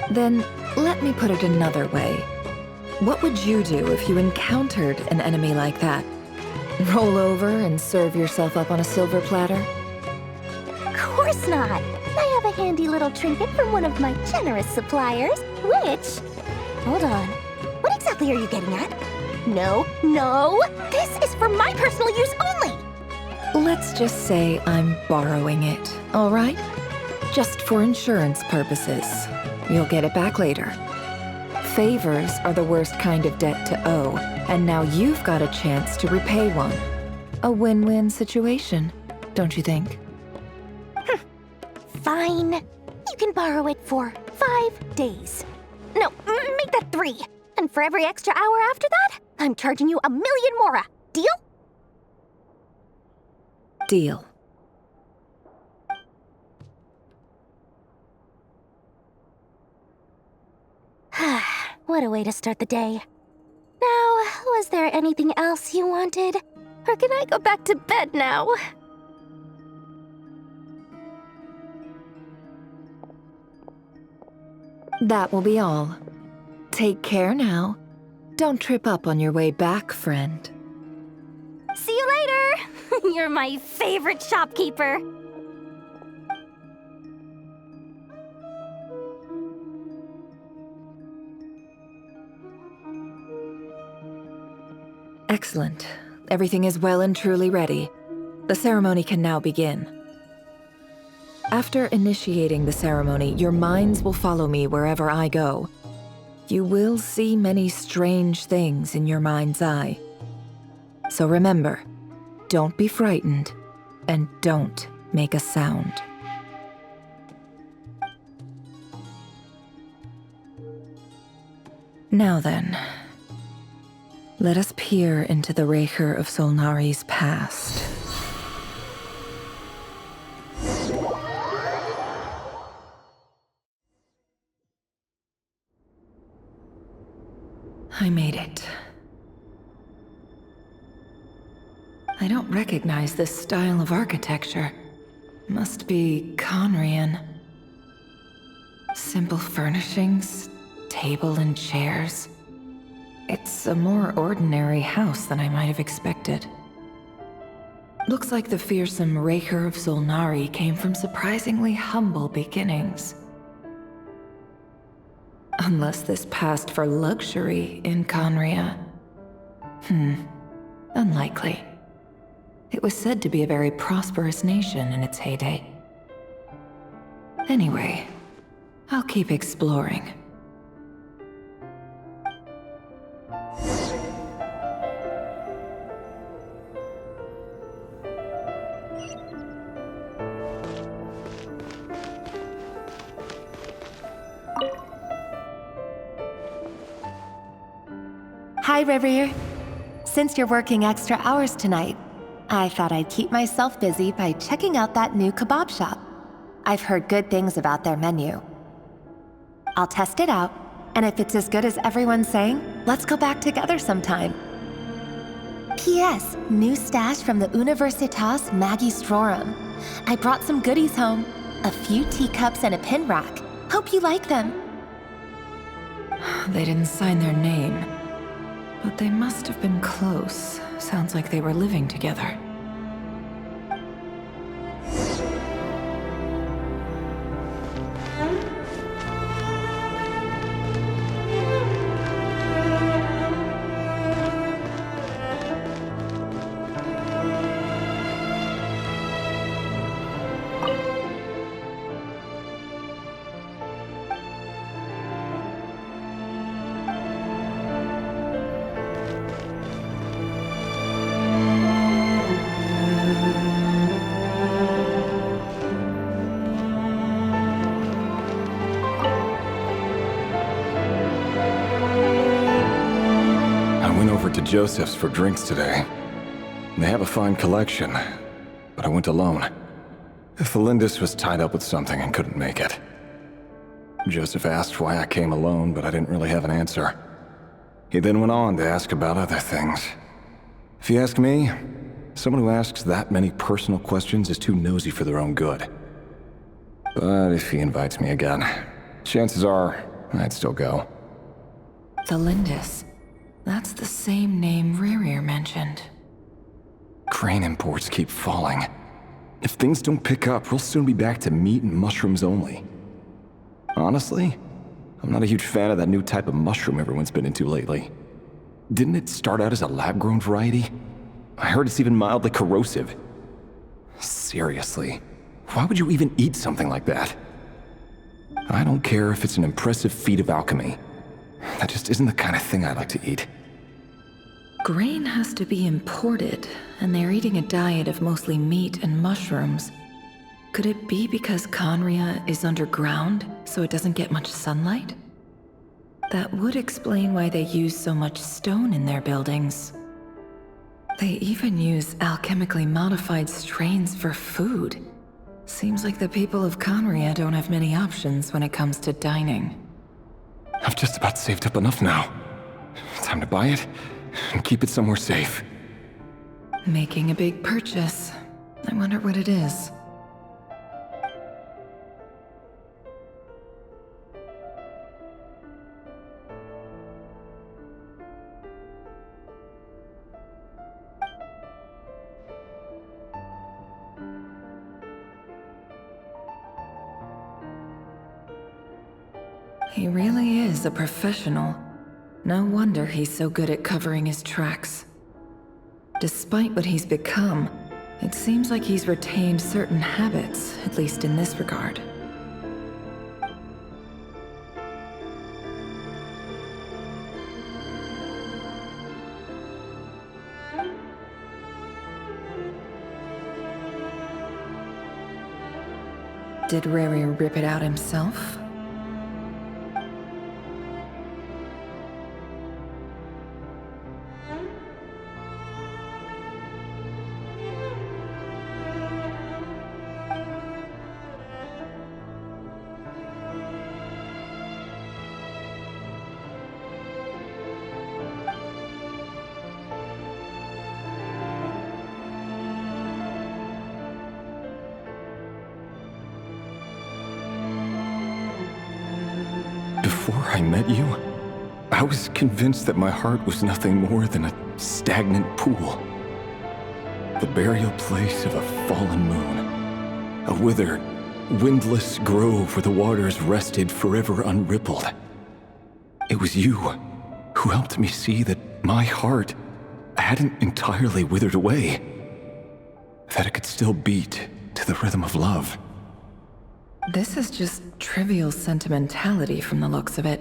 Then, let me put it another way. What would you do if you encountered an enemy like that? Roll over and serve yourself up on a silver platter? Of course not! I have a handy little trinket from one of my generous suppliers, which... Hold on. What exactly are you getting at? No, this is for my personal use only! Let's just say I'm borrowing it, all right? Just for insurance purposes. You'll get it back later. Favors are the worst kind of debt to owe, and now you've got a chance to repay one. A win-win situation, don't you think? Fine. You can borrow it for 5 days. No, make that 3. And for every extra hour after that, I'm charging you 1 million mora. Deal? Deal. What a way to start the day. Now, was there anything else you wanted? Or can I go back to bed now? That will be all. Take care now. Don't trip up on your way back, friend. See you later! You're my favorite shopkeeper. Excellent. Everything is well and truly ready. The ceremony can now begin. After initiating the ceremony, your minds will follow me wherever I go. You will see many strange things in your mind's eye. So remember, don't be frightened, and don't make a sound. Now then, let us peer into the Raker of Solnari's past. I made it. I don't recognize this style of architecture. Must be Conrian. Simple furnishings, table and chairs. It's It's a more ordinary house than I might have expected. Looks like the fearsome Raker of Solnari came from surprisingly humble beginnings. Unless this passed for luxury in Conria. Unlikely. It was said to be a very prosperous nation in its heyday. Anyway, I'll keep exploring. Hi, Rivier. Since you're working extra hours tonight, I thought I'd keep myself busy by checking out that new kebab shop. I've heard good things about their menu. I'll test it out, and if it's as good as everyone's saying, let's go back together sometime. P.S. New stash from the Universitas Magistrorum. I brought some goodies home. A few teacups and a pin rack. Hope you like them. They didn't sign their name. But they must have been close. Sounds like they were living together. To Joseph's for drinks today. They have a fine collection, but I went alone. Felindis was tied up with something and couldn't make it. Joseph asked why I came alone, but I didn't really have an answer. He then went on to ask about other things. If you ask me, someone who asks that many personal questions is too nosy for their own good. But if he invites me again, chances are I'd still go. Felindis. That's the same name Rerir mentioned. Crane imports keep falling. If things don't pick up, we'll soon be back to meat and mushrooms only. Honestly, I'm not a huge fan of that new type of mushroom everyone's been into lately. Didn't it start out as a lab-grown variety? I heard it's even mildly corrosive. Seriously, why would you even eat something like that? I don't care if it's an impressive feat of alchemy. That just isn't the kind of thing I like to eat. Grain has to be imported, and they're eating a diet of mostly meat and mushrooms. Could it be because Conria is underground, so it doesn't get much sunlight? That would explain why they use so much stone in their buildings. They even use alchemically modified strains for food. Seems like the people of Conria don't have many options when it comes to dining. I've just about saved up enough now. Time to buy it and keep it somewhere safe. Making a big purchase. I wonder what it is. He really is a professional. No wonder he's so good at covering his tracks. Despite what he's become, it seems like he's retained certain habits, at least in this regard. Did Rerir rip it out himself? Before I met you, I was convinced that my heart was nothing more than a stagnant pool. The burial place of a fallen moon. A withered, windless grove where the waters rested forever unrippled. It was you who helped me see that my heart hadn't entirely withered away. That it could still beat to the rhythm of love. This is just trivial sentimentality from the looks of it.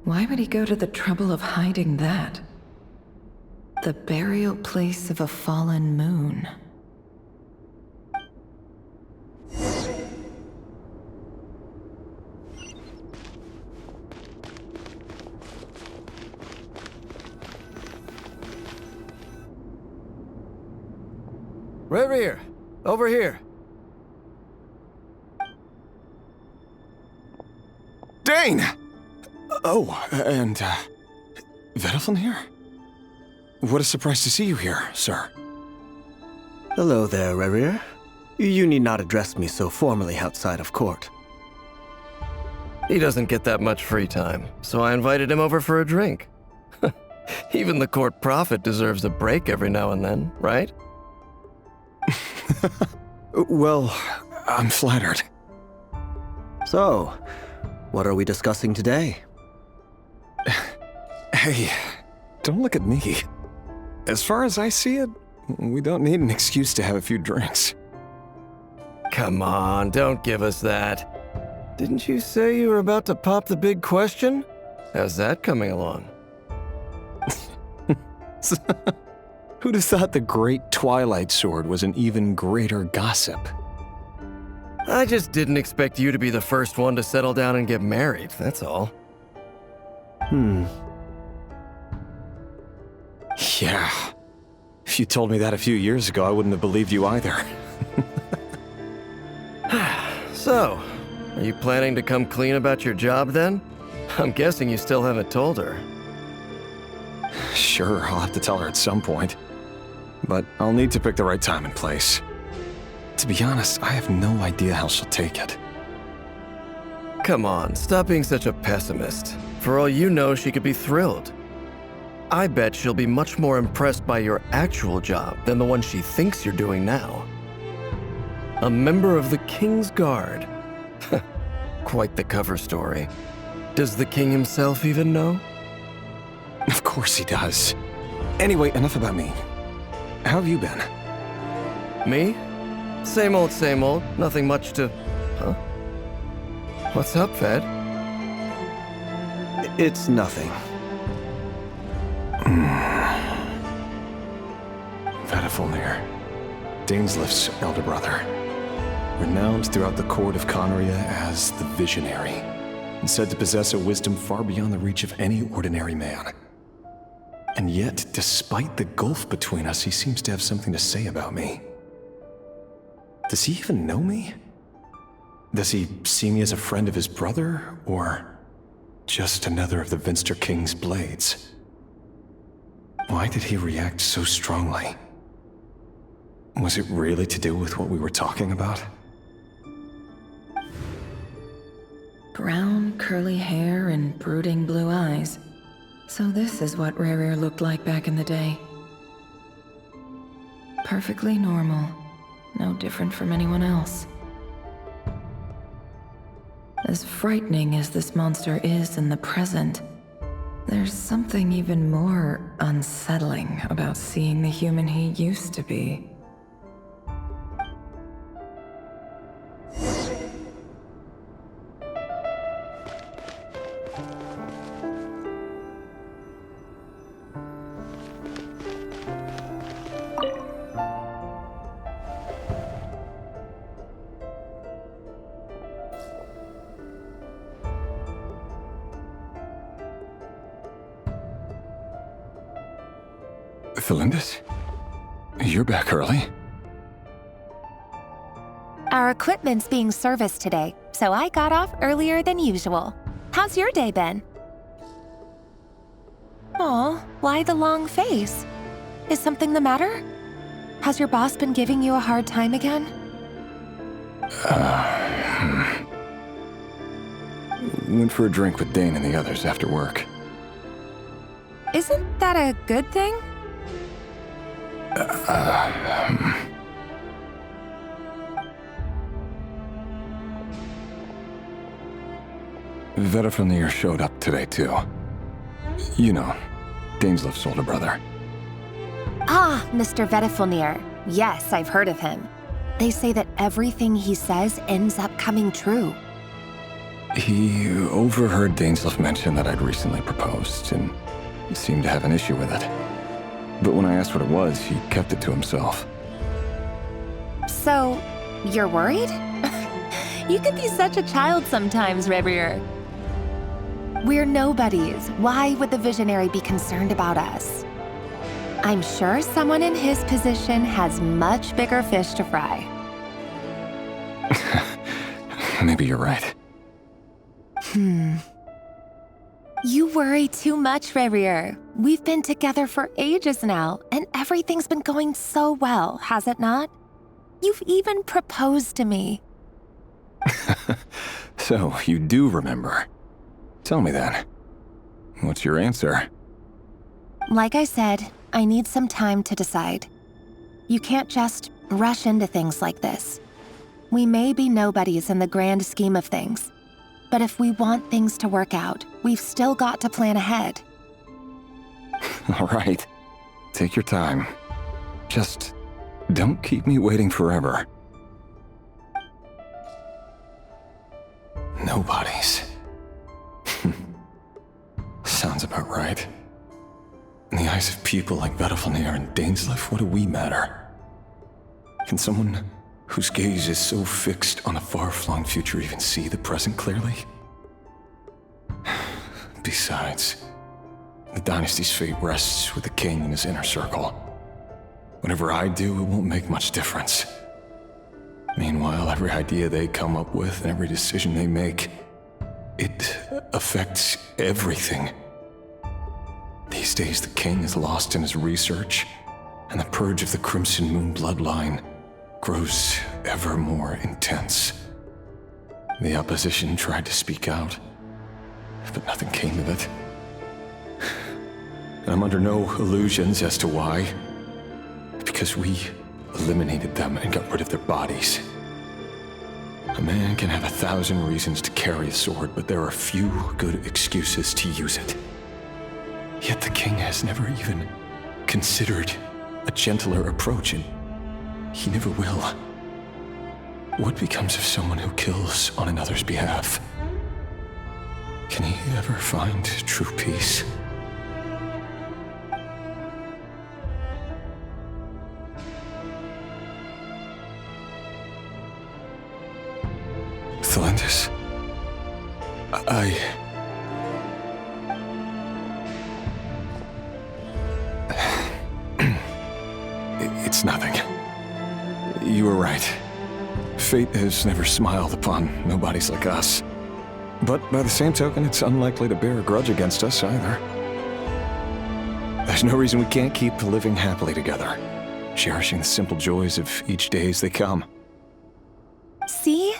Why would he go to the trouble of hiding that? The burial place of a fallen moon. Reverie, over here. Dane! Oh, and, Vedaflin here? What a surprise to see you here, sir. Hello there, Reverie. You need not address me so formally outside of court. He doesn't get that much free time, so I invited him over for a drink. Even the court prophet deserves a break every now and then, right? Well, I'm flattered. So, what are we discussing today? Hey, don't look at me. As far as I see it, we don't need an excuse to have a few drinks. Come on, don't give us that. Didn't you say you were about to pop the big question? How's that coming along? Who'd have thought the Great Twilight Sword was an even greater gossip? I just didn't expect you to be the first one to settle down and get married, that's all. Yeah. If you told me that a few years ago, I wouldn't have believed you either. So, are you planning to come clean about your job then? I'm guessing you still haven't told her. Sure, I'll have to tell her at some point. But I'll need to pick the right time and place. To be honest, I have no idea how she'll take it. Come on, stop being such a pessimist. For all you know, she could be thrilled. I bet she'll be much more impressed by your actual job than the one she thinks you're doing now. A member of the King's Guard. Quite the cover story. Does the king himself even know? Of course he does. Anyway, enough about me. How have you been? Me? Same old, nothing much to... Huh? What's up, Ved? It's nothing. Vedaflin, Dainslift's elder brother. Renowned throughout the court of Conria as the Visionary, and said to possess a wisdom far beyond the reach of any ordinary man. And yet, despite the gulf between us, he seems to have something to say about me. Does he even know me? Does he see me as a friend of his brother, or just another of the Vinster King's blades? Why did he react so strongly? Was it really to do with what we were talking about? Brown, curly hair and brooding blue eyes. So this is what Rerir looked like back in the day. Perfectly normal. No different from anyone else. As frightening as this monster is in the present, there's something even more unsettling about seeing the human he used to be. Felindis? You're back early? Our equipment's being serviced today, so I got off earlier than usual. How's your day been? Aw, why the long face? Is something the matter? Has your boss been giving you a hard time again? Went for a drink with Dane and the others after work. Isn't that a good thing? Vedifnir showed up today, too. You know, Dainslif's older brother. Ah, Mr. Vedifnir. Yes, I've heard of him. They say that everything he says ends up coming true. He overheard Dainslif mention that I'd recently proposed, and seemed to have an issue with it. But when I asked what it was, he kept it to himself. So, you're worried? You could be such a child sometimes, Revier. We're nobodies. Why would the Visionary be concerned about us? I'm sure someone in his position has much bigger fish to fry. Maybe you're right. You worry too much, Revier. We've been together for ages now, and everything's been going so well, has it not? You've even proposed to me. So, you do remember. Tell me then. What's your answer? Like I said, I need some time to decide. You can't just rush into things like this. We may be nobodies in the grand scheme of things, but if we want things to work out, we've still got to plan ahead. All right. Take your time. Just don't keep me waiting forever. Nobodies. Sounds about right. In the eyes of people like Vedifnir and Dainslif, what do we matter? Can someone whose gaze is so fixed on a far-flung future even see the present clearly? Besides, the dynasty's fate rests with the king and his inner circle. Whatever I do, it won't make much difference. Meanwhile, every idea they come up with and every decision they make, it affects everything. These days, the king is lost in his research, and the purge of the Crimson Moon bloodline grows ever more intense. The opposition tried to speak out, but nothing came of it. And I'm under no illusions as to why. Because we eliminated them and got rid of their bodies. A man can have 1,000 reasons to carry a sword, but there are few good excuses to use it. Yet the king has never even considered a gentler approach, and he never will. What becomes of someone who kills on another's behalf? Can he ever find true peace? Thelindis, It's nothing. You were right. Fate has never smiled upon nobodies like us. But by the same token, it's unlikely to bear a grudge against us either. There's no reason we can't keep living happily together, cherishing the simple joys of each day as they come. See?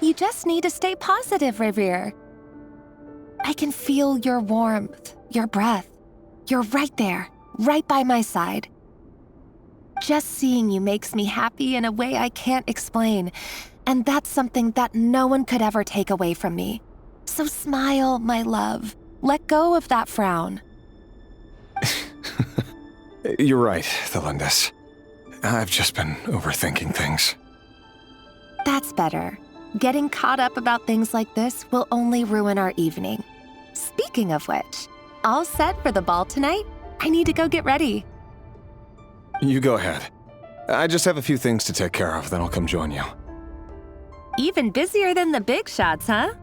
You just need to stay positive, Revier. I can feel your warmth, your breath. You're right there, right by my side. Just seeing you makes me happy in a way I can't explain, and that's something that no one could ever take away from me. So smile, my love. Let go of that frown. You're right, Thelindis. I've just been overthinking things. That's better. Getting caught up about things like this will only ruin our evening. Speaking of which, all set for the ball tonight? I need to go get ready. You go ahead. I just have a few things to take care of, then I'll come join you. Even busier than the big shots, huh?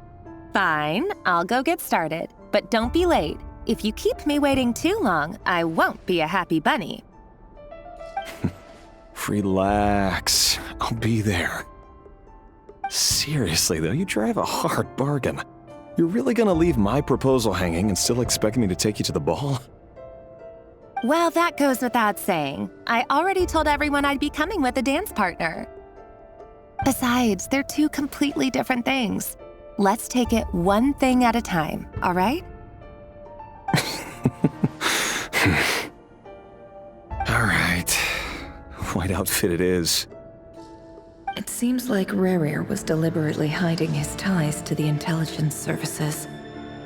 Fine, I'll go get started. But don't be late. If you keep me waiting too long, I won't be a happy bunny. Relax. I'll be there. Seriously, though, you drive a hard bargain. You're really gonna leave my proposal hanging and still expect me to take you to the ball? Well, that goes without saying. I already told everyone I'd be coming with a dance partner. Besides, they're two completely different things. Let's take it one thing at a time, all right? Alright. White outfit it is. It seems like Rerir was deliberately hiding his ties to the intelligence services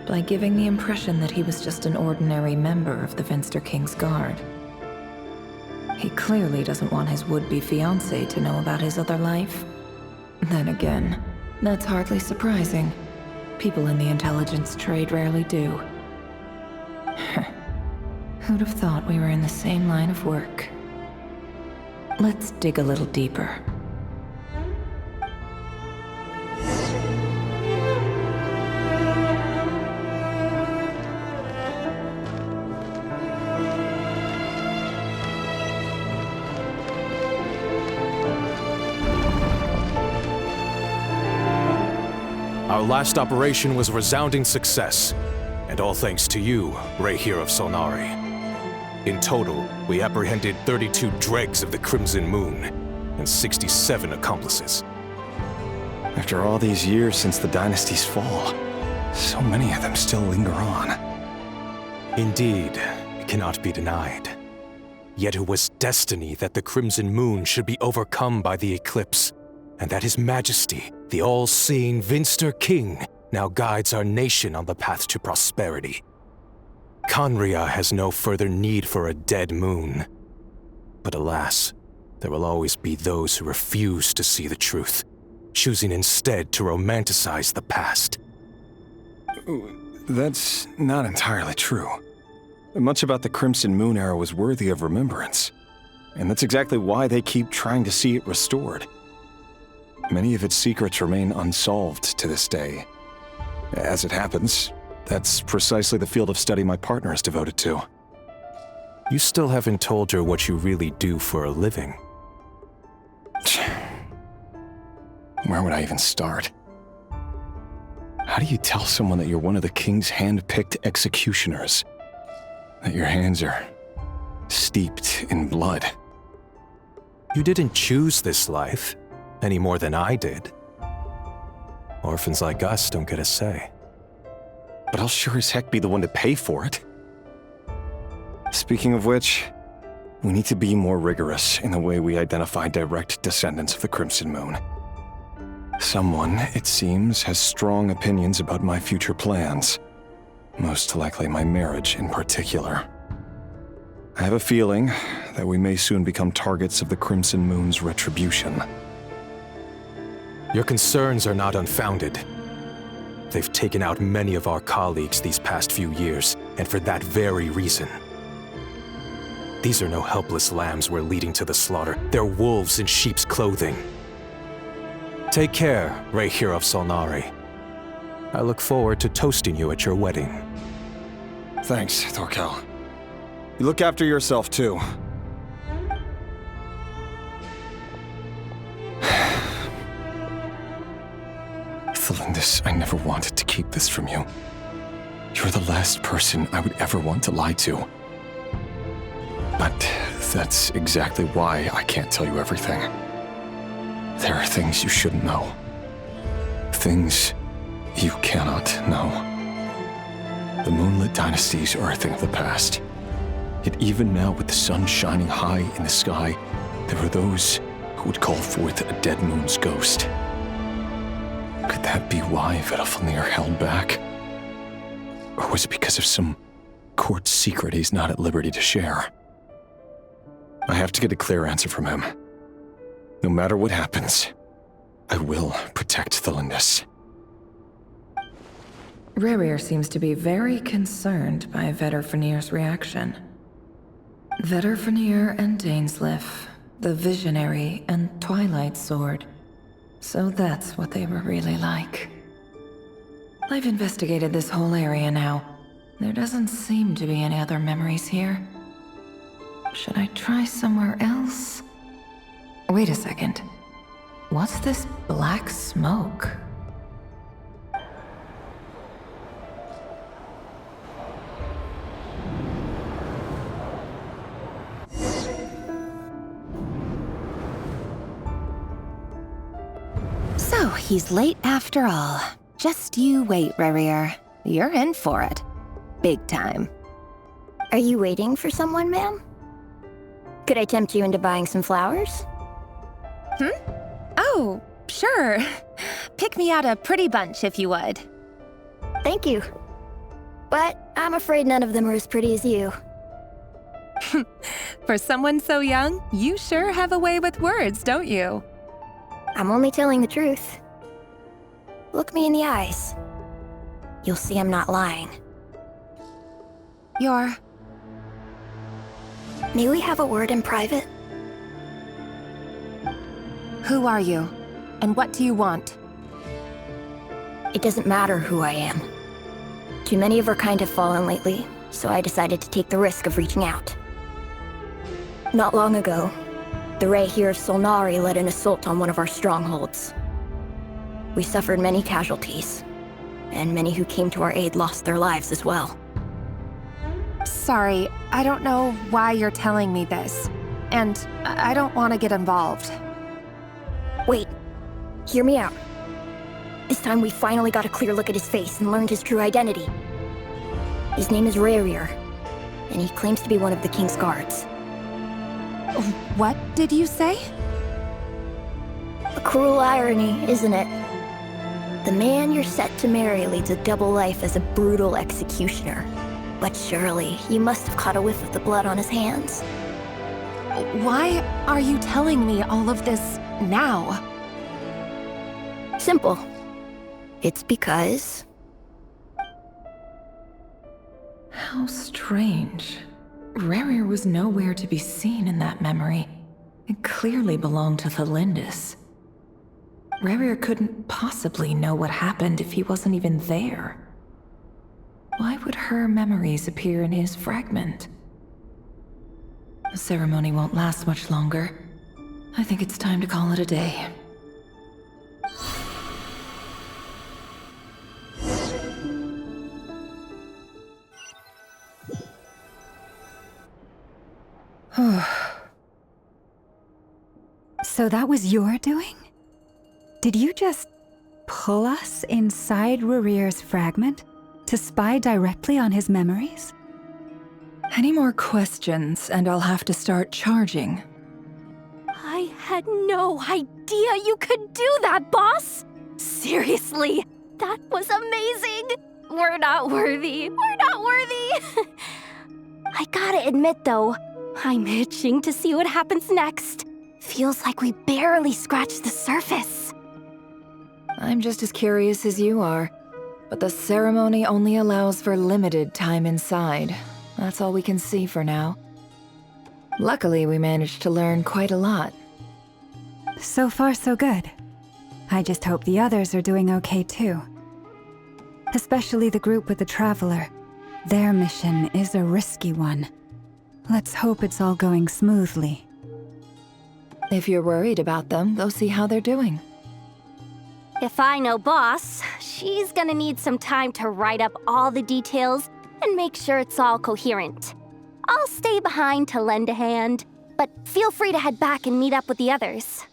by giving the impression that he was just an ordinary member of the Finster King's Guard. He clearly doesn't want his would-be fiancée to know about his other life. Then again, that's hardly surprising. People in the intelligence trade rarely do. Who'd have thought we were in the same line of work? Let's dig a little deeper. Our last operation was a resounding success, and all thanks to you, Reir of Solnari. In total, we apprehended 32 dregs of the Crimson Moon, and 67 accomplices. After all these years since the dynasty's fall, so many of them still linger on. Indeed, it cannot be denied. Yet it was destiny that the Crimson Moon should be overcome by the eclipse, and that His Majesty, the all-seeing Finster King, now guides our nation on the path to prosperity. Khaenri'ah has no further need for a dead moon. But alas, there will always be those who refuse to see the truth, choosing instead to romanticize the past. That's not entirely true. Much about the Crimson Moon era was worthy of remembrance, and that's exactly why they keep trying to see it restored. Many of its secrets remain unsolved to this day. As it happens, that's precisely the field of study my partner is devoted to. You still haven't told her what you really do for a living. Where would I even start? How do you tell someone that you're one of the king's hand-picked executioners? That your hands are steeped in blood? You didn't choose this life, any more than I did. Orphans like us don't get a say. But I'll sure as heck be the one to pay for it. Speaking of which, we need to be more rigorous in the way we identify direct descendants of the Crimson Moon. Someone, it seems, has strong opinions about my future plans. Most likely my marriage in particular. I have a feeling that we may soon become targets of the Crimson Moon's retribution. Your concerns are not unfounded. They've taken out many of our colleagues these past few years, and for that very reason. These are no helpless lambs we're leading to the slaughter. They're wolves in sheep's clothing. Take care, Reir of Solnari. I look forward to toasting you at your wedding. Thanks, Thorkel. You look after yourself, too. Thelindis, I never wanted to keep this from you. You're the last person I would ever want to lie to. But that's exactly why I can't tell you everything. There are things you shouldn't know. Things you cannot know. The moonlit dynasties are a thing of the past. Yet even now, with the sun shining high in the sky, there are those who would call forth a dead moon's ghost. Could that be why Vedalfnir held back? Or was it because of some court secret he's not at liberty to share? I have to get a clear answer from him. No matter what happens, I will protect Thelindis. Rerir seems to be very concerned by Vedalfnir's reaction. Vedalfnir and Dainsleif, the Visionary and Twilight Sword. So that's what they were really like. I've investigated this whole area now. There doesn't seem to be any other memories here. Should I try somewhere else? Wait a second. What's this black smoke? So, he's late after all. Just you wait, Rerir. You're in for it. Big time. Are you waiting for someone, ma'am? Could I tempt you into buying some flowers? Oh, sure. Pick me out a pretty bunch if you would. Thank you. But I'm afraid none of them are as pretty as you. For someone so young, you sure have a way with words, don't you? I'm only telling the truth. Look me in the eyes. You'll see I'm not lying. You're... May we have a word in private? Who are you? And what do you want? It doesn't matter who I am. Too many of our kind have fallen lately, so I decided to take the risk of reaching out. Not long ago, the Ray here of Solnari led an assault on one of our strongholds. We suffered many casualties, and many who came to our aid lost their lives as well. Sorry, I don't know why you're telling me this, and I don't want to get involved. Wait, hear me out. This time we finally got a clear look at his face and learned his true identity. His name is Rarier, and he claims to be one of the King's guards. What did you say? A cruel irony, isn't it? The man you're set to marry leads a double life as a brutal executioner. But surely, you must have caught a whiff of the blood on his hands. Why are you telling me all of this now? Simple. It's because... How strange. Rarier was nowhere to be seen in that memory. It clearly belonged to Thelindis. Rarier couldn't possibly know what happened if he wasn't even there. Why would her memories appear in his fragment? The ceremony won't last much longer. I think it's time to call it a day. So that was your doing? Did you just pull us inside Rarier's fragment to spy directly on his memories? Any more questions, and I'll have to start charging. I had no idea you could do that, boss! Seriously, that was amazing! We're not worthy. We're not worthy! I gotta admit, though, I'm itching to see what happens next. Feels like we barely scratched the surface. I'm just as curious as you are, but the ceremony only allows for limited time inside. That's all we can see for now. Luckily, we managed to learn quite a lot. So far, so good. I just hope the others are doing okay too. Especially the group with the Traveler. Their mission is a risky one. Let's hope it's all going smoothly. If you're worried about them, go see how they're doing. If I know Boss, she's gonna need some time to write up all the details and make sure it's all coherent. I'll stay behind to lend a hand, but feel free to head back and meet up with the others.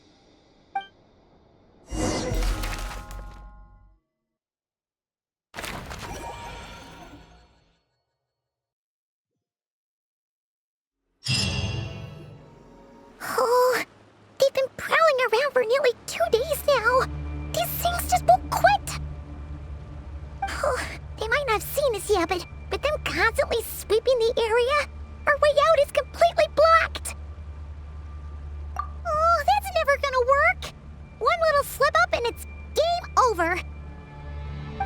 Oh, they've been prowling around for nearly 2 days now. These things just won't quit. Oh, they might not have seen us yet, but them constantly sweeping the area, our way out is completely blocked. Oh, that's never gonna work. One little slip up and it's game over.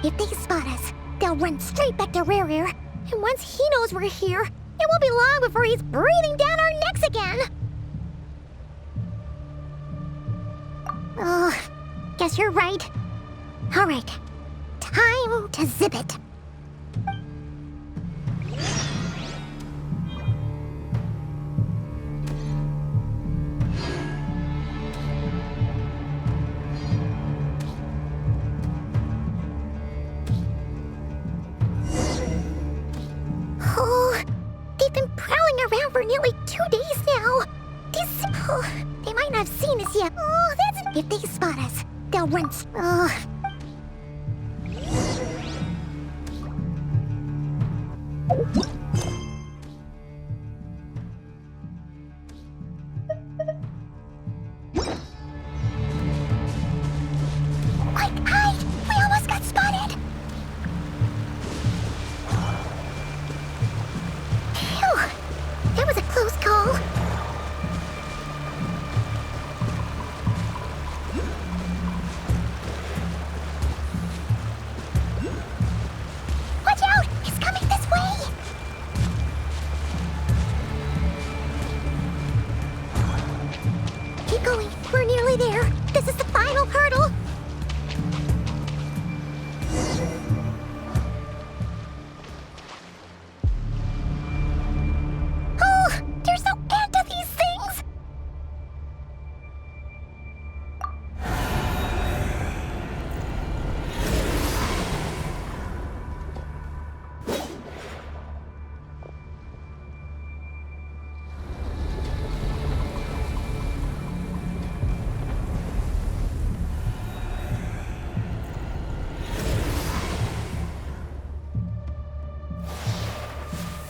If they spot us, they'll run straight back to Rarier, and once he knows we're here, it won't be long before he's breathing down our necks again. Oh, guess you're right. All right, time to zip it. Oh, they've been prowling around for nearly 2 days now. They might not have seen us yet. Oh, that's... If they spot us, they'll run... going. We're nearly there. This is the final hurdle. Oh, they're so into these things.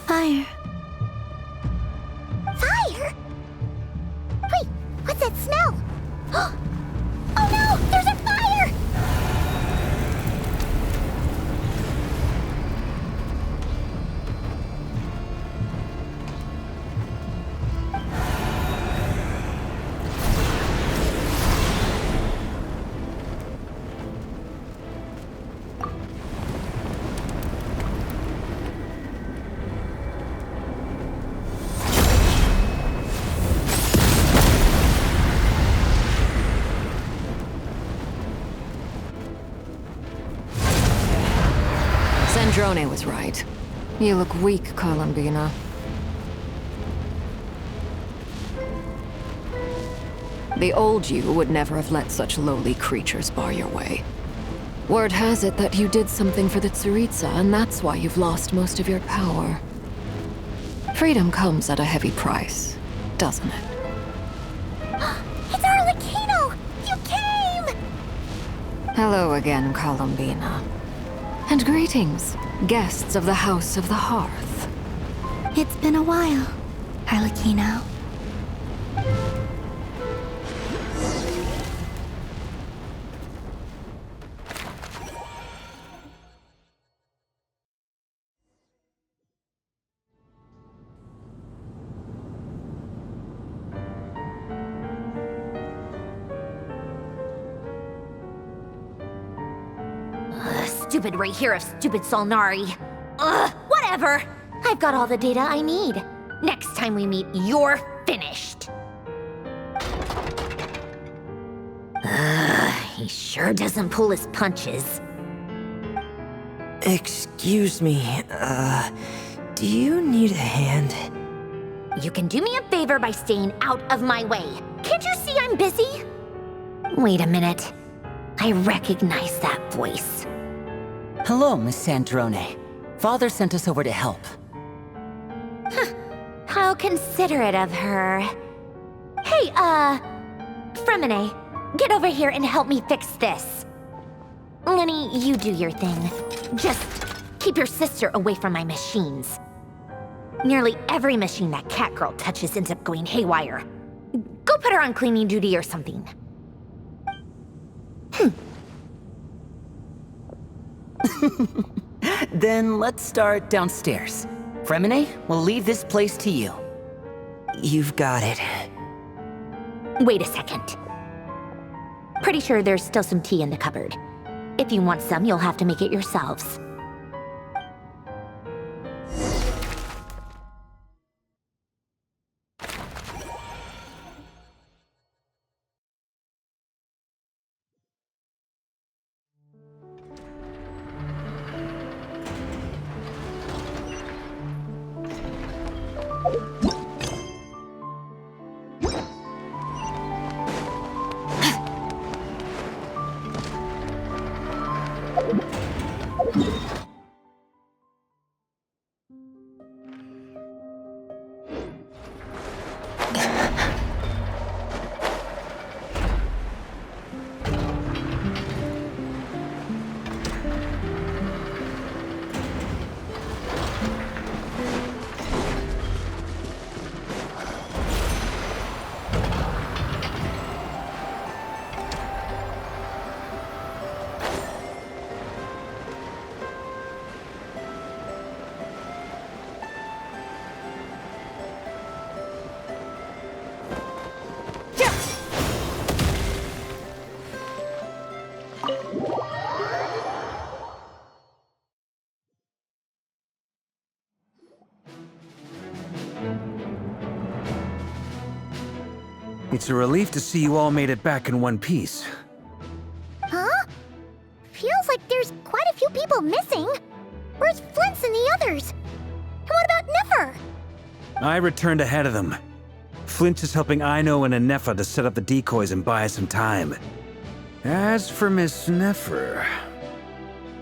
Fire. Fire? Wait, what's that smell? Oh no, there's a fire! Sandrone was right. You look weak, Columbina. The old you would never have let such lowly creatures bar your way. Word has it that you did something for the Tsaritsa, and that's why you've lost most of your power. Freedom comes at a heavy price, doesn't it? It's Arlecchino! You came! Hello again, Columbina. And greetings, guests of the House of the Hearth. It's been a while, Arlecchino. Stupid right here of stupid Solnari. Ugh, whatever. I've got all the data I need. Next time we meet, you're finished. He sure doesn't pull his punches. Excuse me, do you need a hand? You can do me a favor by staying out of my way. Can't you see I'm busy? Wait a minute. I recognize that voice. Hello, Miss Sandrone. Father sent us over to help. How considerate of her. Hey, Fremine, get over here and help me fix this. Lenny, you do your thing. Just keep your sister away from my machines. Nearly every machine that cat girl touches ends up going haywire. Go put her on cleaning duty or something. Then let's start downstairs. Fremine, we'll leave this place to you. You've got it. Wait a second. Pretty sure there's still some tea in the cupboard. If you want some, you'll have to make it yourselves. It's a relief to see you all made it back in one piece. Huh? Feels like there's quite a few people missing. Where's Flint's and the others? And what about Nefer? I returned ahead of them. Flint is helping Aino and Anefa to set up the decoys and buy us some time. As for Miss Nefer...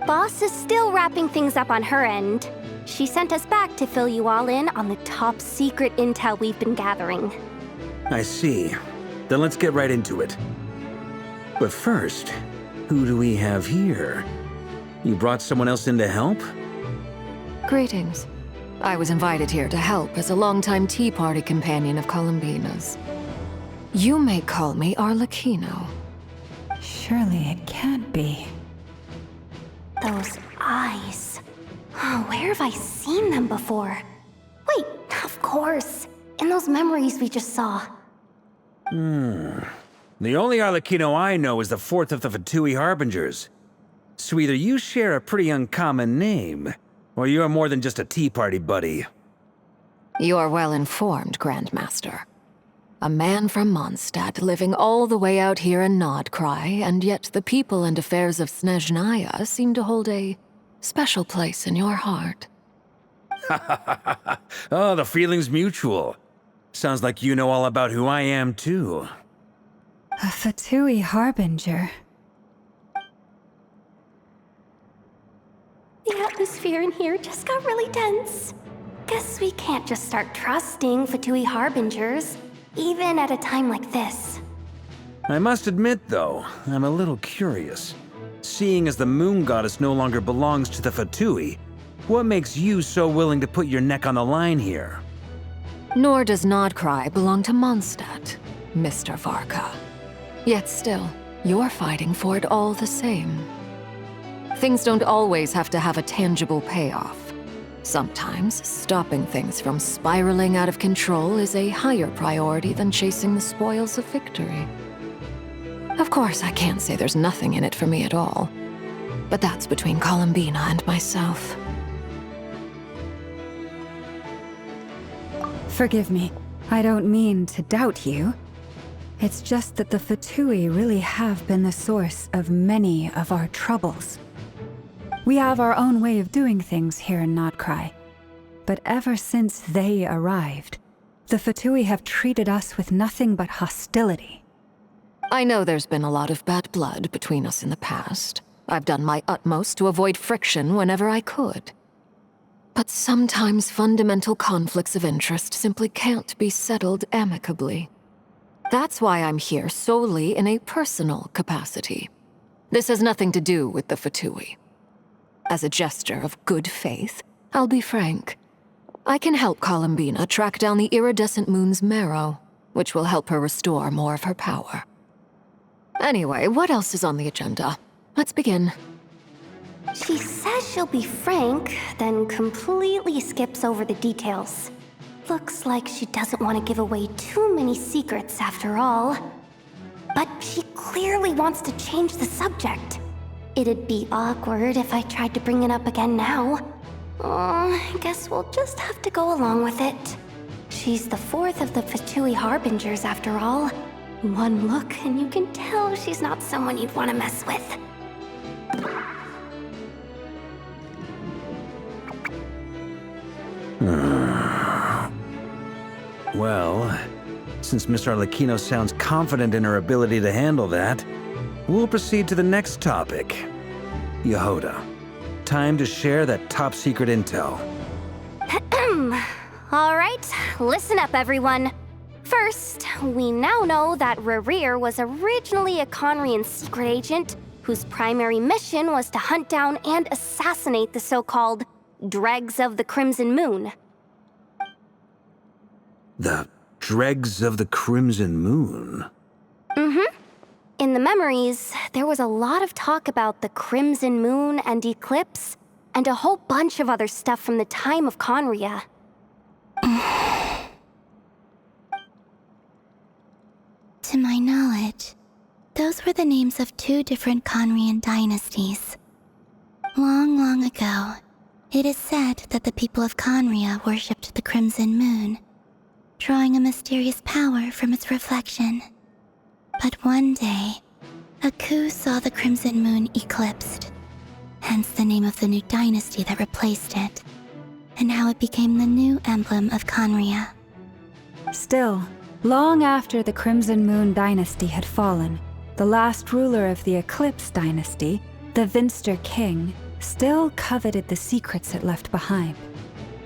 Boss is still wrapping things up on her end. She sent us back to fill you all in on the top secret intel we've been gathering. I see. Then let's get right into it. But first, who do we have here? You brought someone else in to help? Greetings. I was invited here to help as a longtime Tea Party companion of Columbina's. You may call me Arlecchino. Surely it can't be. Those eyes. Oh, where have I seen them before? Wait, of course. In those memories we just saw. The only Arlecchino I know is the fourth of the Fatui Harbingers. So either you share a pretty uncommon name, or you're more than just a Tea Party buddy. You are well informed, Grandmaster. A man from Mondstadt living all the way out here in Nod-Krai, and yet the people and affairs of Snezhnaya seem to hold a special place in your heart. Oh, the feeling's mutual. Sounds like you know all about who I am, too. A Fatui Harbinger. The atmosphere in here just got really tense. Guess we can't just start trusting Fatui Harbingers, even at a time like this. I must admit, though, I'm a little curious. Seeing as the Moon Goddess no longer belongs to the Fatui, what makes you so willing to put your neck on the line here? Nor does Nod-Krai belong to Mondstadt, Mr. Varka. Yet still, you're fighting for it all the same. Things don't always have to have a tangible payoff. Sometimes, stopping things from spiraling out of control is a higher priority than chasing the spoils of victory. Of course, I can't say there's nothing in it for me at all. But that's between Columbina and myself. Forgive me. I don't mean to doubt you. It's just that the Fatui really have been the source of many of our troubles. We have our own way of doing things here in Nod-Krai. But ever since they arrived, the Fatui have treated us with nothing but hostility. I know there's been a lot of bad blood between us in the past. I've done my utmost to avoid friction whenever I could. But sometimes fundamental conflicts of interest simply can't be settled amicably. That's why I'm here solely in a personal capacity. This has nothing to do with the Fatui. As a gesture of good faith, I'll be frank. I can help Columbina track down the iridescent moon's marrow, which will help her restore more of her power. Anyway, what else is on the agenda? Let's begin. She says she'll be frank, then completely skips over the details. Looks like she doesn't want to give away too many secrets after all. But she clearly wants to change the subject. It'd be awkward if I tried to bring it up again now. I guess we'll just have to go along with it. She's the fourth of the Fatui Harbingers after all. One look and you can tell she's not someone you'd want to mess with. Well, since Miss Arlecchino sounds confident in her ability to handle that, we'll proceed to the next topic. Yehoda, time to share that top secret intel. All right, listen up everyone. First, we now know that Rerir was originally a Conrian secret agent whose primary mission was to hunt down and assassinate the so-called Dregs of the Crimson Moon. The Dregs of the Crimson Moon? Mm-hmm. In the memories, there was a lot of talk about the Crimson Moon and Eclipse, and a whole bunch of other stuff from the time of Conria. To my knowledge, those were the names of two different Conrian dynasties. Long, long ago, it is said that the people of Conria worshipped the Crimson Moon. drawing a mysterious power from its reflection. But one day, Aku saw the crimson moon eclipsed, hence the name of the new dynasty that replaced it, and how it became the new emblem of Conria. Still, long after the Crimson Moon dynasty had fallen, the last ruler of the Eclipse dynasty, the Vinster King, still coveted the secrets it left behind.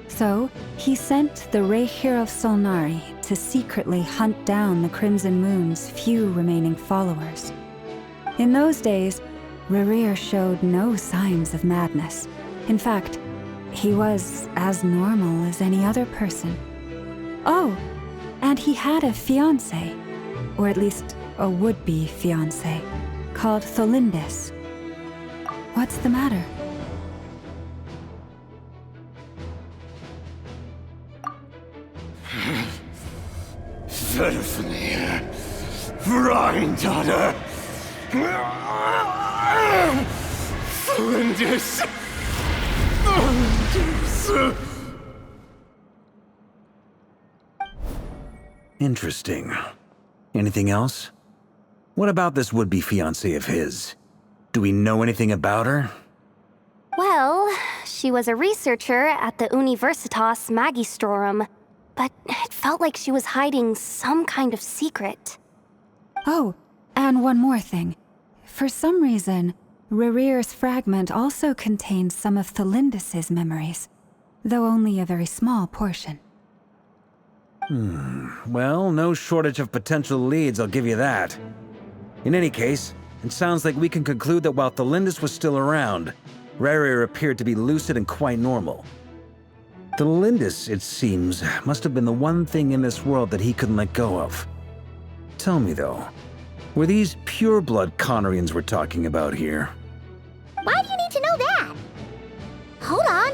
So, he sent the Raehir of Solnari to secretly hunt down the Crimson Moon's few remaining followers. In those days, Rerir showed no signs of madness. In fact, he was as normal as any other person. Oh, and he had a fiancé, or at least a would-be fiancé, called Tholindis. What's the matter? Verfnir, Rheindaughter, Flinders. Interesting. Anything else? What about this would-be fiancé of his? Do we know anything about her? Well, she was a researcher at the Universitas Magistrorum, but it felt like she was hiding some kind of secret. Oh, and one more thing. For some reason, Rerir's fragment also contains some of Tholindis' memories, though only a very small portion. Well, no shortage of potential leads, I'll give you that. In any case, it sounds like we can conclude that while Tholindis was still around, Rerir appeared to be lucid and quite normal. Tholindis, it seems, must have been the one thing in this world that he couldn't let go of. Tell me though, were these pure-blood Conrians we're talking about here? Why do you need to know that? Hold on.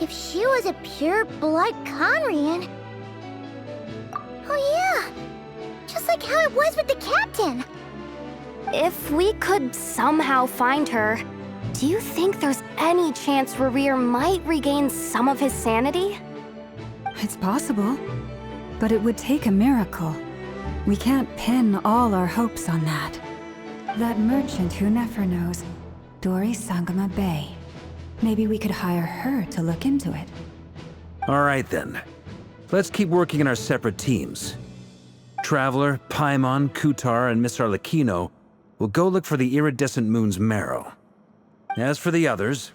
If she was a pure-blood Conrian... Oh yeah, just like how it was with the captain. If we could somehow find her, do you think there's any chance Rerir might regain some of his sanity? It's possible, but it would take a miracle. We can't pin all our hopes on that. That merchant who never knows, Dori Sangama Bay. Maybe we could hire her to look into it. All right then. Let's keep working in our separate teams. Traveler, Paimon, Kutar, and Miss Arlecchino will go look for the iridescent moon's marrow. As for the others...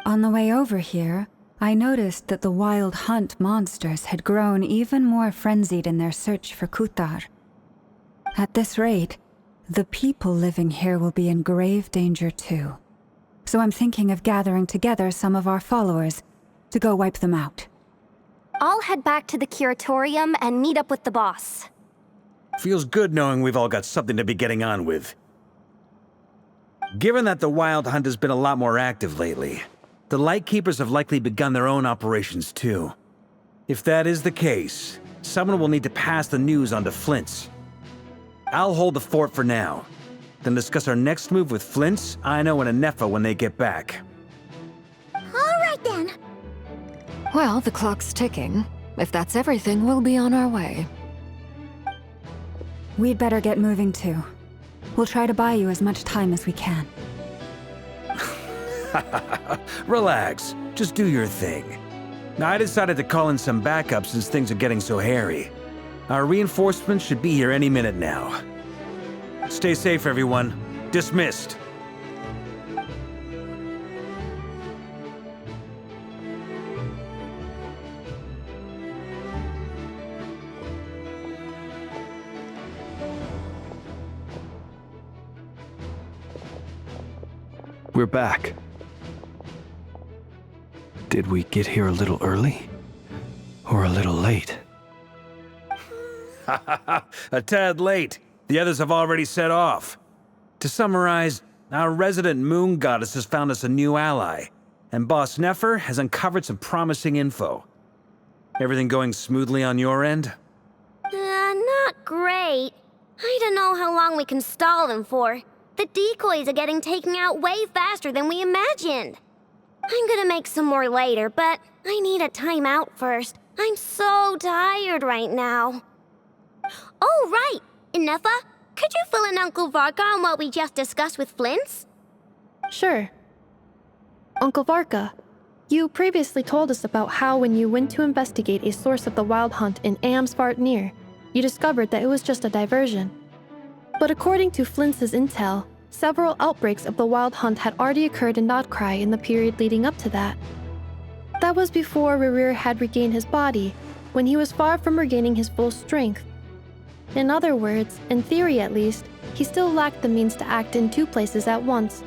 On the way over here, I noticed that the wild hunt monsters had grown even more frenzied in their search for Kutar. At this rate, the people living here will be in grave danger too. So I'm thinking of gathering together some of our followers to go wipe them out. I'll head back to the curatorium and meet up with the boss. Feels good knowing we've all got something to be getting on with. Given that the Wild Hunt has been a lot more active lately, the Lightkeepers have likely begun their own operations too. If that is the case, someone will need to pass the news on to Flint's. I'll hold the fort for now, then discuss our next move with Flint's, Aino, and Anefa when they get back. All right then. Well, the clock's ticking. If that's everything, we'll be on our way. We'd better get moving too. We'll try to buy you as much time as we can. Relax. Just do your thing. Now, I decided to call in some backup since things are getting so hairy. Our reinforcements should be here any minute now. Stay safe, everyone. Dismissed. We're back. Did we get here a little early? Or a little late? A tad late. The others have already set off. To summarize, our resident moon goddess has found us a new ally, and Boss Nefer has uncovered some promising info. Everything going smoothly on your end? Not great. I don't know how long we can stall them for. The decoys are getting taken out way faster than we imagined. I'm gonna make some more later, but I need a timeout first. I'm so tired right now. Oh, right. Ineffa, could you fill in Uncle Varka on what we just discussed with Flint's? Sure. Uncle Varka, you previously told us about how when you went to investigate a source of the Wild Hunt in Amsvartnir, you discovered that it was just a diversion. But according to Flint's intel, several outbreaks of the Wild Hunt had already occurred in Nod-Krai in the period leading up to that. That was before Rerir had regained his body, when he was far from regaining his full strength. In other words, in theory at least, he still lacked the means to act in two places at once.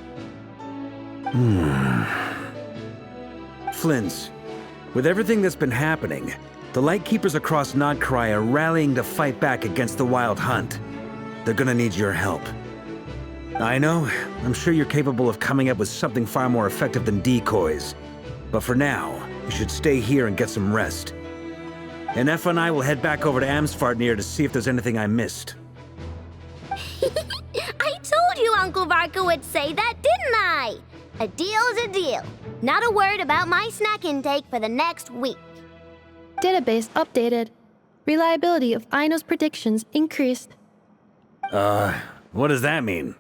Flint's, with everything that's been happening, the Lightkeepers across Nod-Krai are rallying to fight back against the Wild Hunt. They're gonna need your help. I know, I'm sure you're capable of coming up with something far more effective than decoys. But for now, you should stay here and get some rest. Ineffa and I will head back over to Amsvartnir to see if there's anything I missed. I told you Uncle Varka would say that, didn't I? A deal's a deal. Not a word about my snack intake for the next week. Database updated. Reliability of Aino's predictions increased. What does that mean?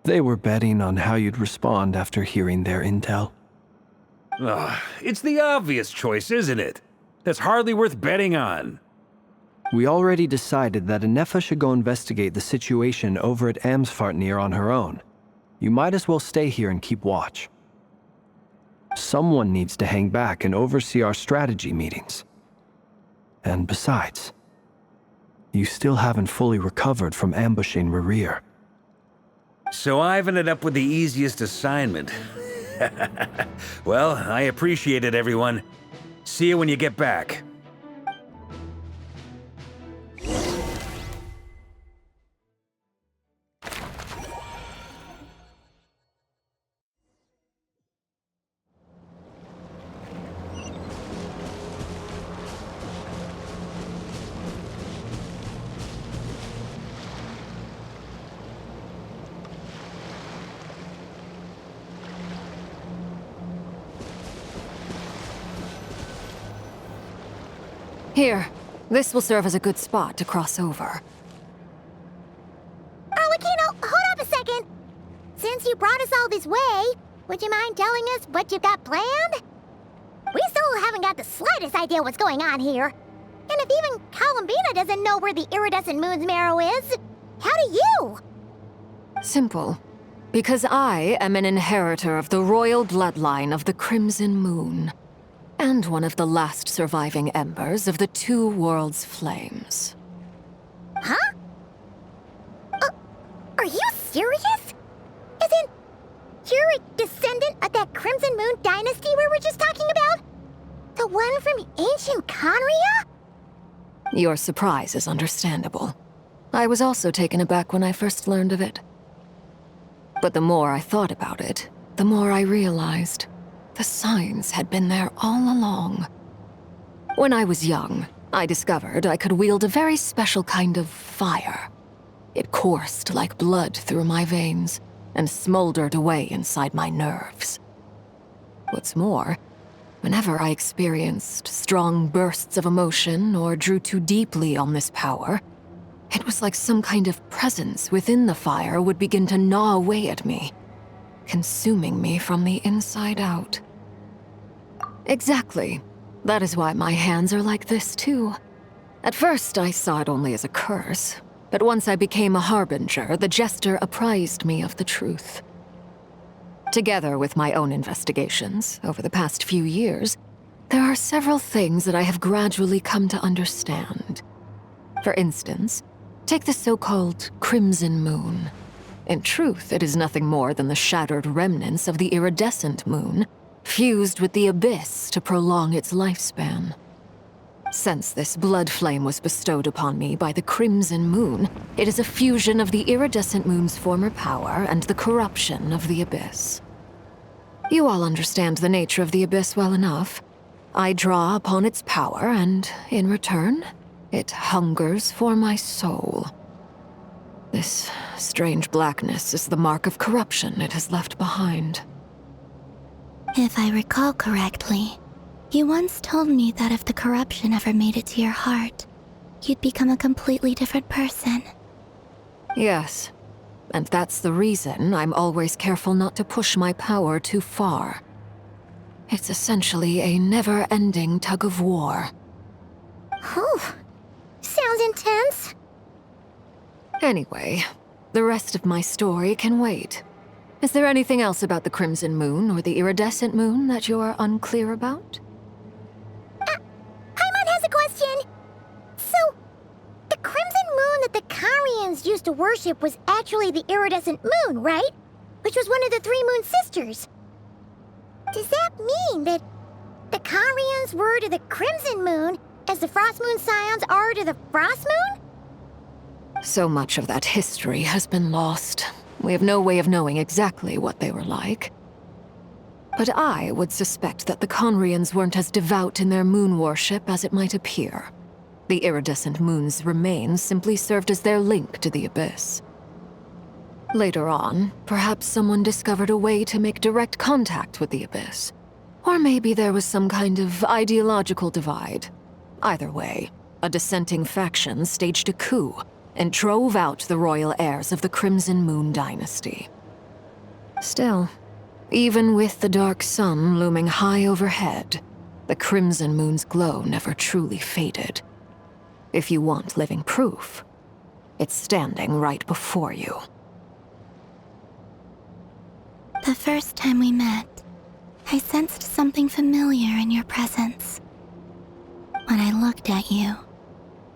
They were betting on how you'd respond after hearing their intel. It's the obvious choice, isn't it? That's hardly worth betting on. We already decided that Ineffa should go investigate the situation over at Amsvartnir on her own. You might as well stay here and keep watch. Someone needs to hang back and oversee our strategy meetings. And besides, you still haven't fully recovered from ambushing Rerir. So I've ended up with the easiest assignment. Well, I appreciate it, everyone. See you when you get back. Here, this will serve as a good spot to cross over. Arlecchino, hold up a second. Since you brought us all this way, would you mind telling us what you've got planned? We still haven't got the slightest idea what's going on here. And if even Columbina doesn't know where the iridescent moon's marrow is, how do you? Simple. Because I am an inheritor of the royal bloodline of the Crimson Moon. And one of the last surviving embers of the Two Worlds' flames. Huh? Are you serious? Isn't you're a descendant of that Crimson Moon dynasty we were just talking about? The one from ancient Conria? Your surprise is understandable. I was also taken aback when I first learned of it. But the more I thought about it, the more I realized the signs had been there all along. When I was young, I discovered I could wield a very special kind of fire. It coursed like blood through my veins and smoldered away inside my nerves. What's more, whenever I experienced strong bursts of emotion or drew too deeply on this power, it was like some kind of presence within the fire would begin to gnaw away at me, consuming me from the inside out. Exactly. That is why my hands are like this, too. At first, I saw it only as a curse, but once I became a harbinger, the jester apprised me of the truth. Together with my own investigations, over the past few years, there are several things that I have gradually come to understand. For instance, take the so-called Crimson Moon. In truth, it is nothing more than the shattered remnants of the iridescent moon, fused with the abyss to prolong its lifespan. Since this blood flame was bestowed upon me by the Crimson Moon, it is a fusion of the iridescent moon's former power and the corruption of the abyss. You all understand the nature of the abyss well enough. I draw upon its power, and in return, it hungers for my soul. This strange blackness is the mark of corruption it has left behind. If I recall correctly, You once told me that if the corruption ever made it to your heart, you'd become a completely different person. Yes, and that's the reason I'm always careful not to push my power too far. It's essentially a never-ending tug-of-war. Whew. Sounds intense. Anyway, the rest of my story can wait. Is there anything else about the Crimson Moon or the Iridescent Moon that you're unclear about? Paimon has a question. So, the Crimson Moon that the Karians used to worship was actually the Iridescent Moon, right? Which was one of the three Moon Sisters. Does that mean that the Karians were to the Crimson Moon as the Frost Moon Scions are to the Frost Moon? So much of that history has been lost. We have no way of knowing exactly what they were like. But I would suspect that the Conrians weren't as devout in their moon worship as it might appear. The iridescent moon's remains simply served as their link to the Abyss. Later on, perhaps someone discovered a way to make direct contact with the Abyss. Or maybe there was some kind of ideological divide. Either way, a dissenting faction staged a coup and drove out the royal heirs of the Crimson Moon dynasty. Still, even with the dark sun looming high overhead, the Crimson Moon's glow never truly faded. If you want living proof, it's standing right before you. The first time we met, I sensed something familiar in your presence. When I looked at you,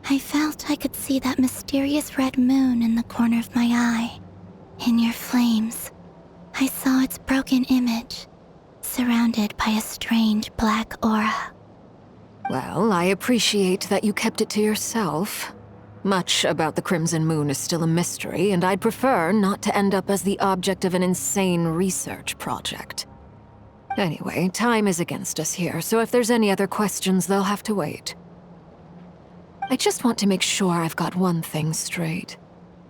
I felt I could see that mysterious red moon in the corner of my eye. In your flames, I saw its broken image, surrounded by a strange black aura. Well, I appreciate that you kept it to yourself. Much about the Crimson Moon is still a mystery, and I'd prefer not to end up as the object of an insane research project. Anyway, time is against us here, so if there's any other questions, they'll have to wait. I just want to make sure I've got one thing straight.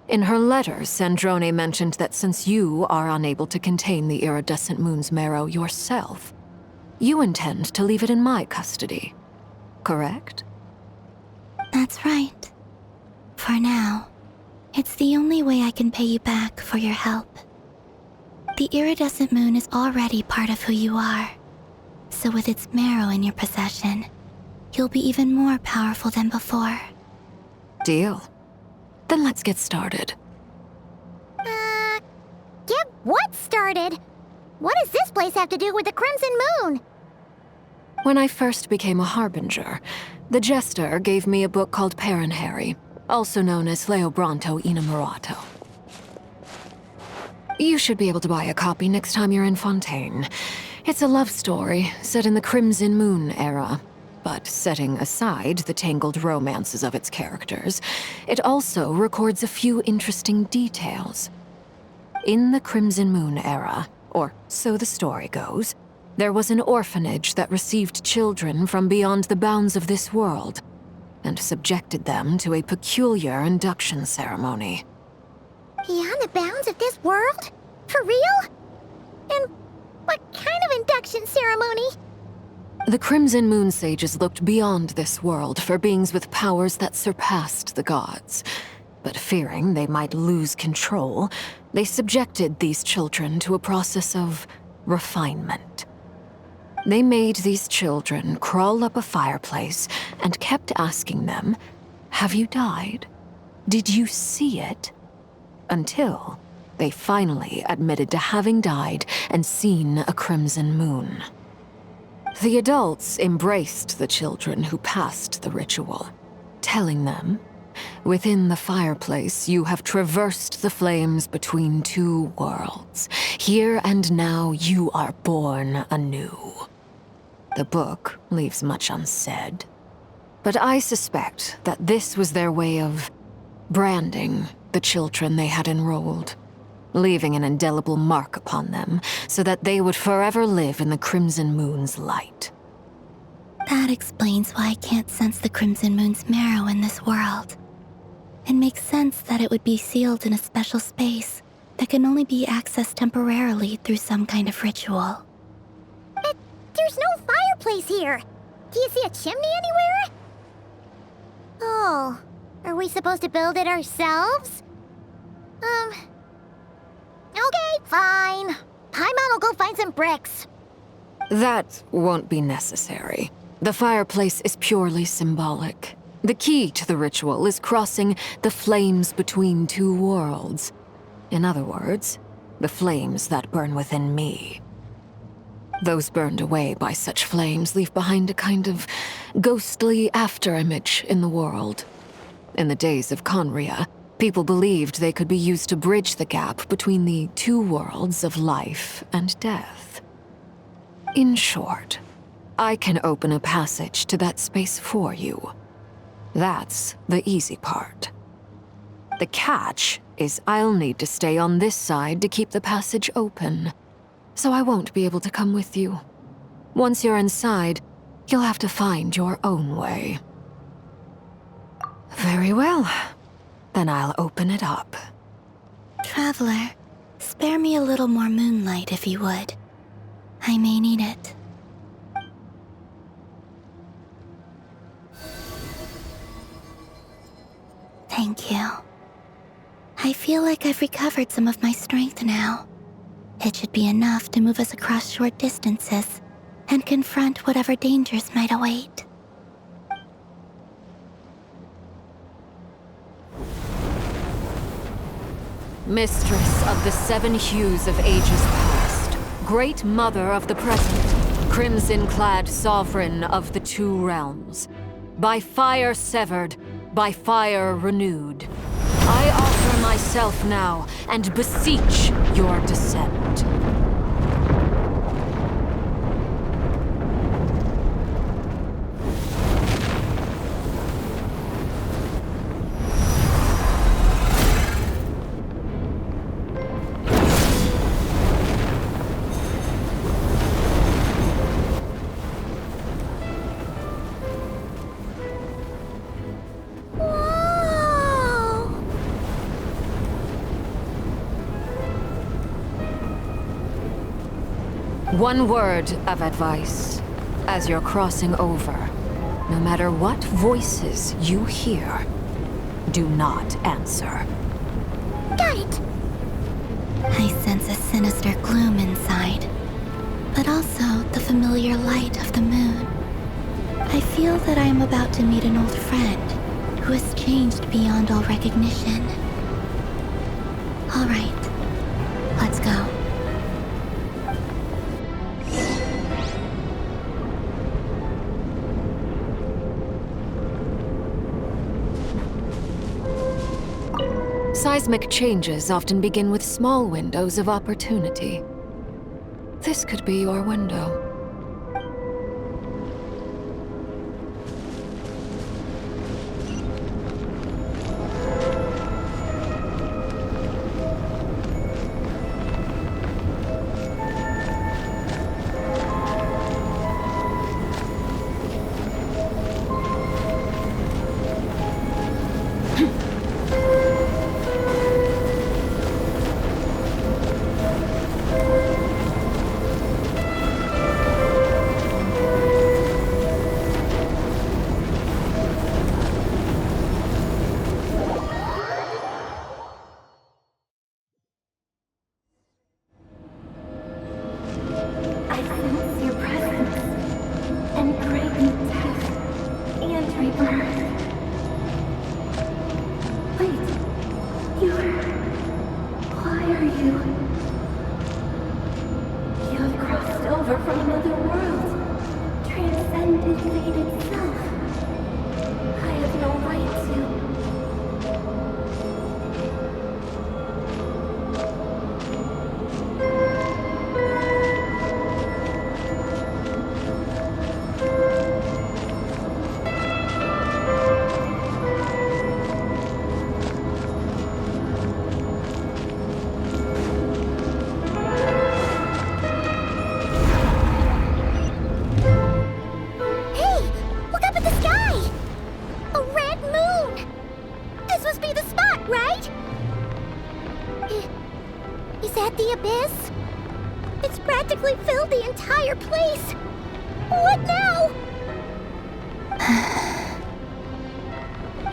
In her letter, Sandrone mentioned that since you are unable to contain the iridescent moon's marrow yourself, you intend to leave it in my custody. Correct? That's right. For now, it's the only way I can pay you back for your help. The iridescent moon is already part of who you are, so with its marrow in your possession, you'll be even more powerful than before. Deal. Then let's get started. Get what started? What does this place have to do with the Crimson Moon? When I first became a Harbinger, the Jester gave me a book called Paranhari, also known as Leobranto Inamorato. You should be able to buy a copy next time you're in Fontaine. It's a love story set in the Crimson Moon era, but setting aside the tangled romances of its characters, it also records a few interesting details. In the Crimson Moon era, or so the story goes, there was an orphanage that received children from beyond the bounds of this world, and subjected them to a peculiar induction ceremony. Beyond the bounds of this world? For real? And what kind of induction ceremony? The Crimson Moon sages looked beyond this world for beings with powers that surpassed the gods. But fearing they might lose control, they subjected these children to a process of refinement. They made these children crawl up a fireplace and kept asking them, "Have you died? Did you see it?" Until they finally admitted to having died and seen a crimson moon. The adults embraced the children who passed the ritual, telling them, "Within the fireplace, you have traversed the flames between two worlds. Here and now, you are born anew." The book leaves much unsaid, but I suspect that this was their way of branding the children they had enrolled, leaving an indelible mark upon them so that they would forever live in the Crimson Moon's light. That explains why I can't sense the Crimson Moon's marrow in this world. It makes sense that it would be sealed in a special space that can only be accessed temporarily through some kind of ritual. But there's no fireplace here. Do you see a chimney anywhere? Oh, are we supposed to build it ourselves? Okay, fine. Paimon will go find some bricks. That won't be necessary. The fireplace is purely symbolic. The key to the ritual is crossing the flames between two worlds. In other words, the flames that burn within me. Those burned away by such flames leave behind a kind of ghostly afterimage in the world. In the days of Conria, people believed they could be used to bridge the gap between the two worlds of life and death. In short, I can open a passage to that space for you. That's the easy part. The catch is I'll need to stay on this side to keep the passage open, so I won't be able to come with you. Once you're inside, you'll have to find your own way. Very well. Then I'll open it up. Traveler, spare me a little more moonlight if you would. I may need it. Thank you. I feel like I've recovered some of my strength now. It should be enough to move us across short distances and confront whatever dangers might await. Mistress of the seven hues of ages past, great mother of the present, crimson-clad sovereign of the two realms, by fire severed, by fire renewed, I offer myself now and beseech your descent. One word of advice. As you're crossing over, no matter what voices you hear, do not answer. Got it! I sense a sinister gloom inside, but also the familiar light of the moon. I feel that I am about to meet an old friend who has changed beyond all recognition. All right, let's go. Seismic changes often begin with small windows of opportunity. This could be your window.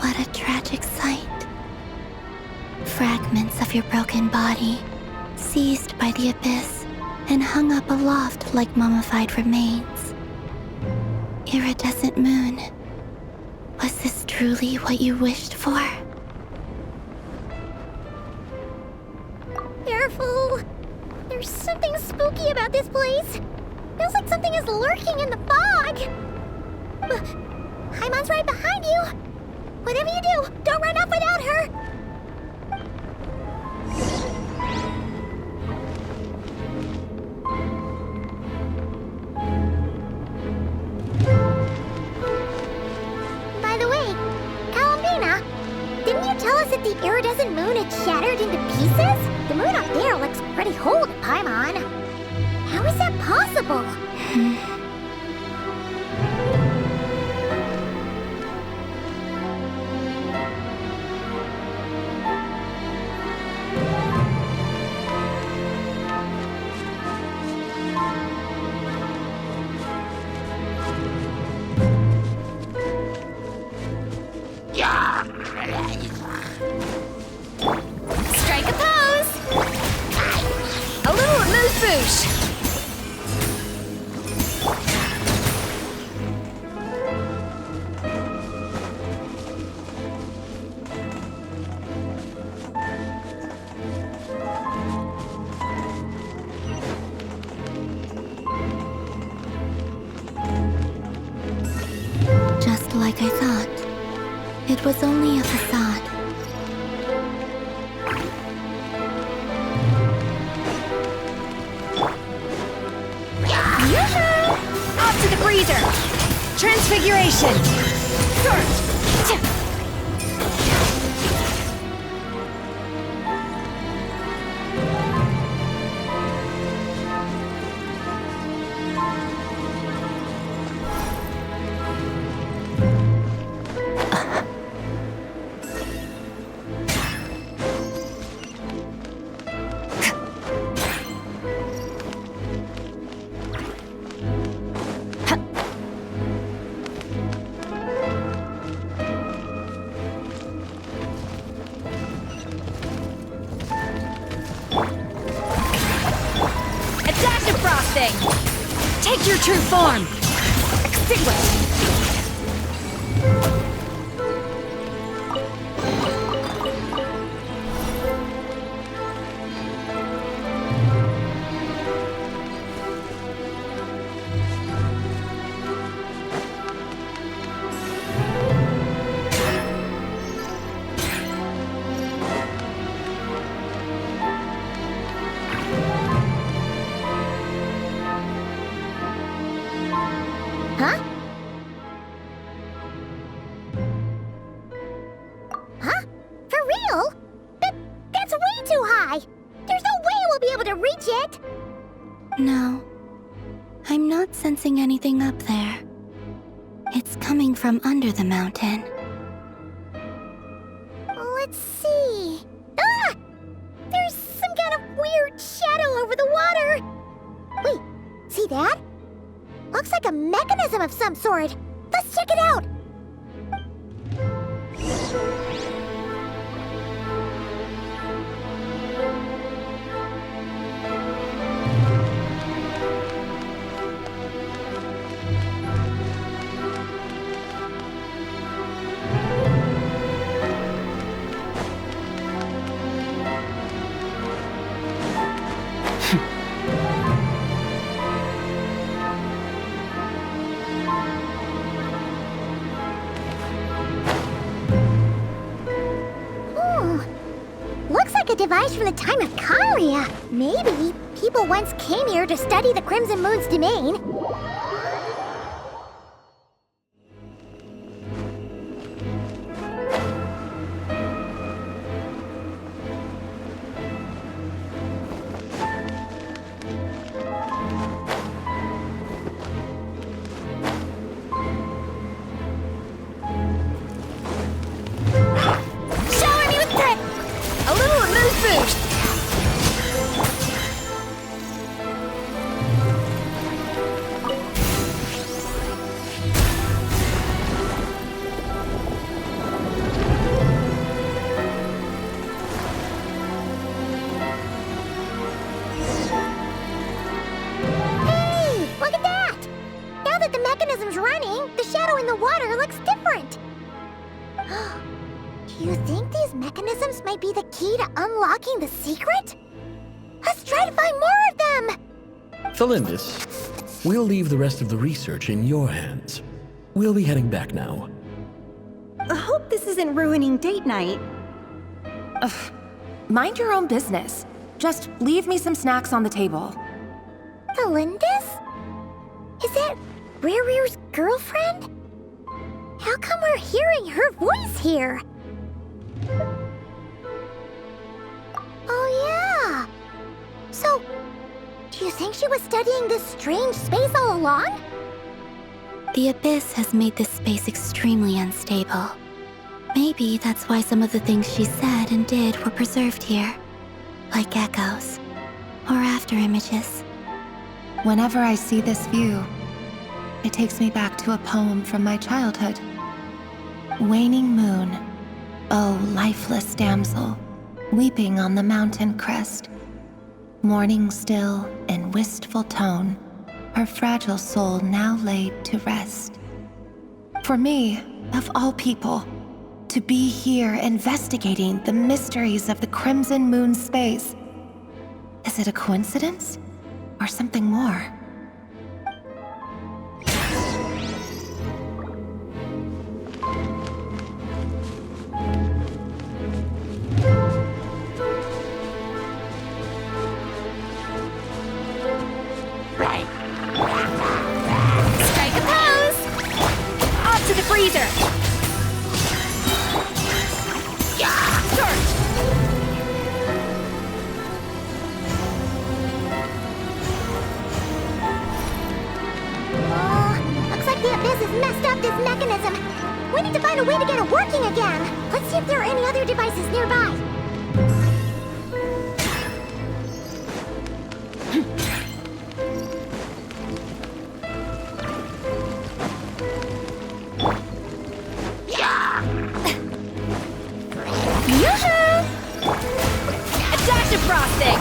What a tragic sight. Fragments of your broken body, seized by the abyss and hung up aloft like mummified remains. Iridescent moon, was this truly what you wished for? Careful! There's something spooky about this place. Feels like something is lurking in the fog. Paimon's right behind you. Whatever you do, don't run off without her. By the way, Kalambina, didn't you tell us that the iridescent moon had shattered into pieces? The moon up there looks pretty whole to Paimon. How is that possible? Strike a pose! A little amuse-bouche! Just like I thought. It was only a facade. Off to the freezer! Transfiguration! Take your true form! Extinguish! Huh? Huh? For real? That's way too high! There's no way we'll be able to reach it! No. I'm not sensing anything up there. It's coming from under the mountain. Let's see... Ah! There's some kind of weird shadow over the water! Wait, see that? Looks like a mechanism of some sort. Let's check it out! Looks like a device from the time of Kalia. Maybe people once came here to study the Crimson Moon's domain. think these mechanisms might be the key to unlocking the secret? Let's try to find more of them! Felindis, we'll leave the rest of the research in your hands. We'll be heading back now. I hope this isn't ruining date night. Ugh. Mind your own business. Just leave me some snacks on the table. Felindis? Is that Rear's girlfriend? How come we're hearing her voice here? Oh yeah! So, do you think she was studying this strange space all along? The Abyss has made this space extremely unstable. Maybe that's why some of the things she said and did were preserved here. Like echoes. Or after-images. Whenever I see this view, it takes me back to a poem from my childhood. Waning moon, oh lifeless damsel, weeping on the mountain crest. Mourning still in wistful tone, her fragile soul now laid to rest. For me, of all people, to be here investigating the mysteries of the Crimson Moon space, is it a coincidence or something more? Strike a pose! Off to the freezer! Yeah! Start! Looks like the Abyss has messed up this mechanism. We need to find a way to get it working again. Let's see if there are any other devices nearby. Adaptive frosting!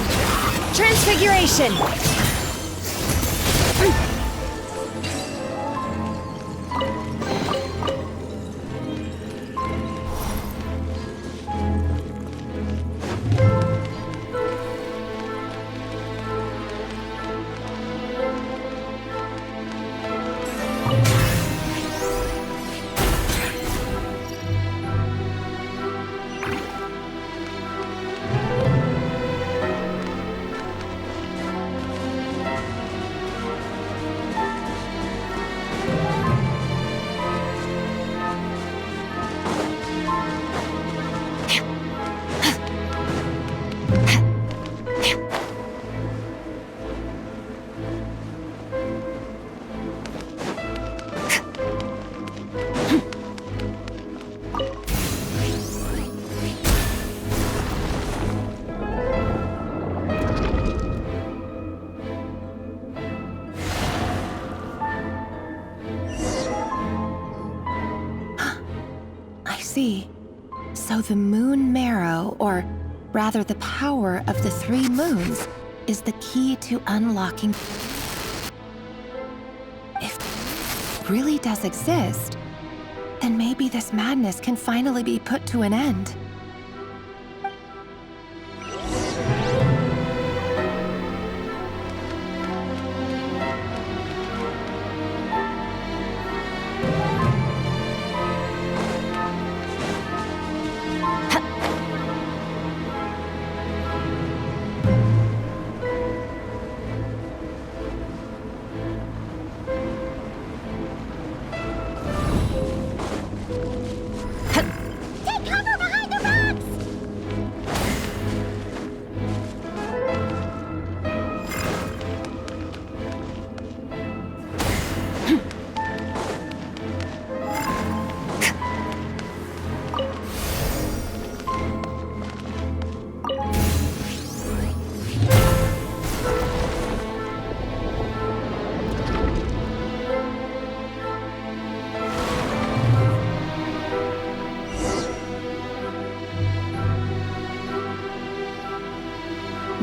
Transfiguration! So the moon marrow, or rather the power of the 3 moons, is the key to unlocking. If it really does exist, then maybe this madness can finally be put to an end.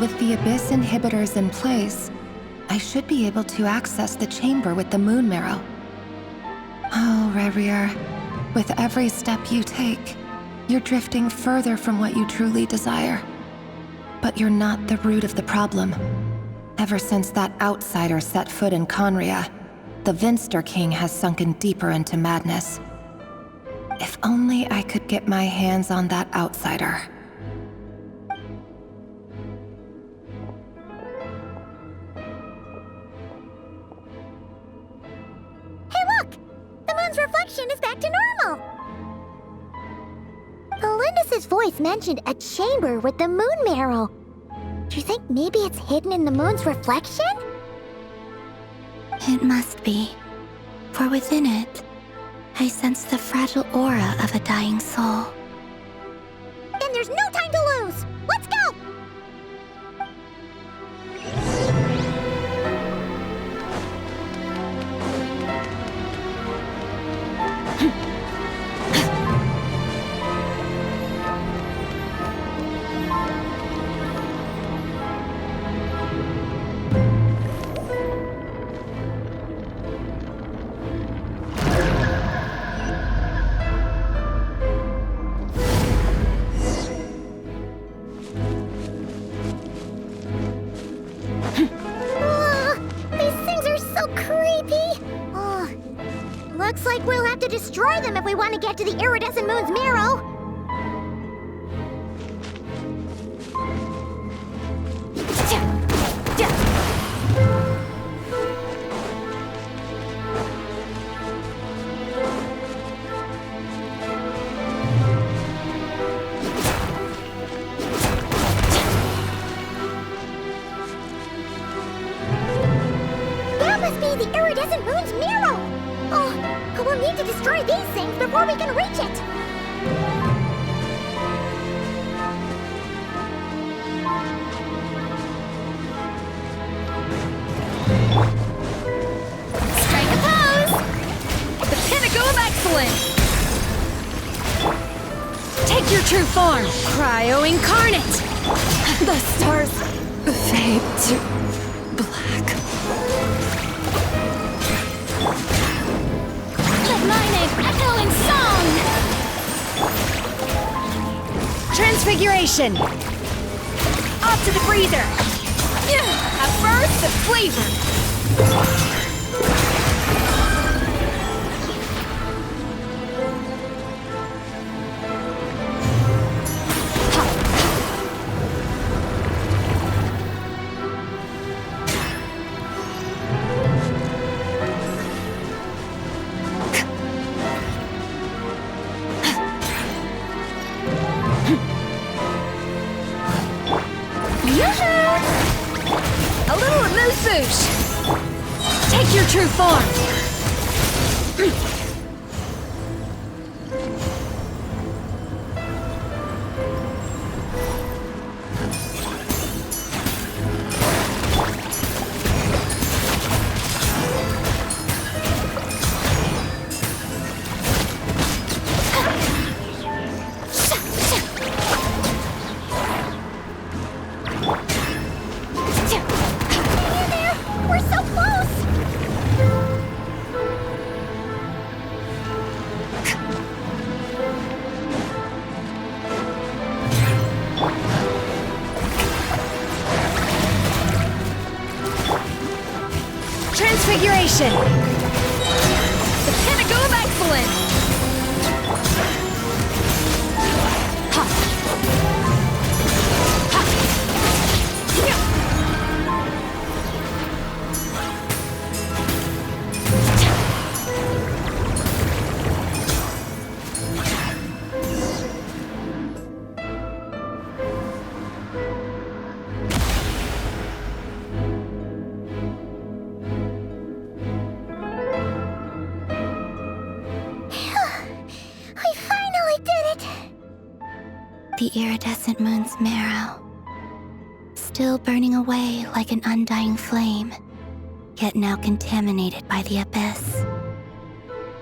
With the Abyss inhibitors in place, I should be able to access the chamber with the moon marrow. Oh, Rerir, with every step you take, You're drifting further from what you truly desire. But you're not the root of the problem. Ever since that outsider set foot in Conria, the Vinster King has sunken deeper into madness. If only I could get my hands on that outsider. Hey look! The moon's reflection is back to normal! Felindus's voice mentioned a chamber with the moon marrow. Do you think maybe it's hidden in the moon's reflection? It must be. For within it, I sense the fragile aura of a dying soul. Then there's no time to lose! Let's go! Looks like we'll have to destroy them if we want to get to the iridescent moon's marrow. That must be the iridescent moon's marrow. Oh, we'll need to destroy these things before we can reach it! Strike a pose! The pinnacle of excellence! Take your true form, Cryo Incarnate! The stars fade to black. Let my name echo in song! Transfiguration! Off to the freezer! At first, the flavor! A little amuse-bouche! Take your true form! We're so close! Transfiguration! The pinnacle of excellence! We finally did it! The iridescent moon's marrow, still burning away like an undying flame, yet now contaminated by the abyss.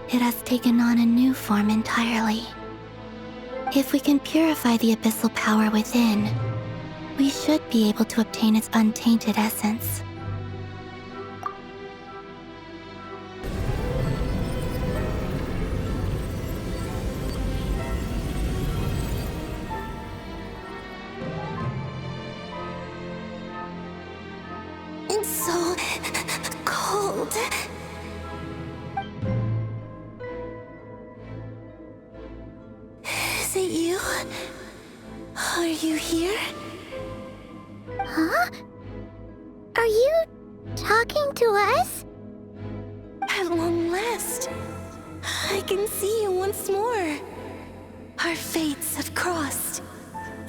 It has taken on a new form entirely. If we can purify the abyssal power within, we should be able to obtain its untainted essence. cold. Is it you? Are you here? Huh? Are you talking to us? At long last, I can see you once more. Our fates have crossed,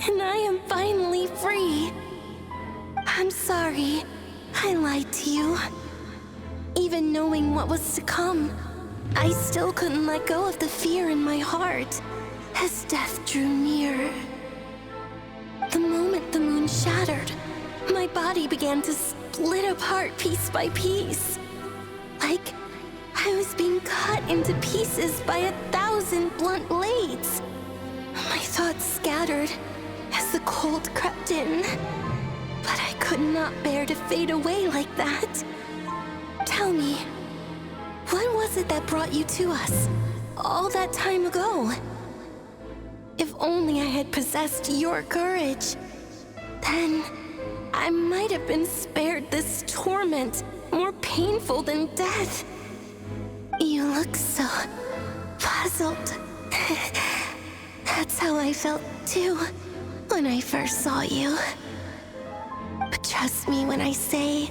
and I am finally free. I'm sorry, I lied to you. Even knowing what was to come, I still couldn't let go of the fear in my heart as death drew near. The moment the moon shattered, my body began to split apart piece by piece. Like I was being cut into pieces by 1,000 blunt blades. My thoughts scattered as the cold crept in. But I could not bear to fade away like that. Tell me, what was it that brought you to us all that time ago? If only I had possessed your courage, then I might have been spared this torment more painful than death. You look so puzzled. That's how I felt too when I first saw you. But trust me when I say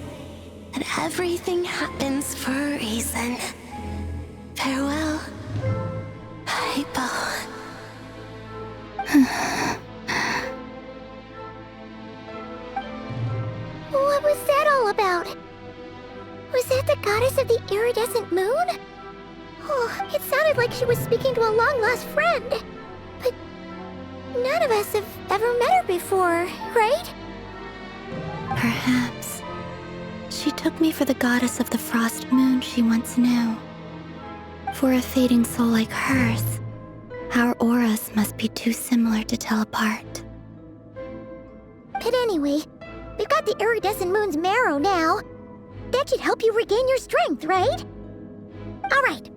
that everything happens for a reason. Farewell, Hypo. What was that all about? Was that the goddess of the iridescent moon? Oh, it sounded like she was speaking to a long-lost friend. But none of us have ever met her before, right? Perhaps. She took me for the goddess of the frost moon she once knew. For a fading soul like hers, our auras must be too similar to tell apart. But anyway, we've got the iridescent moon's marrow now. That should help you regain your strength, right? All right,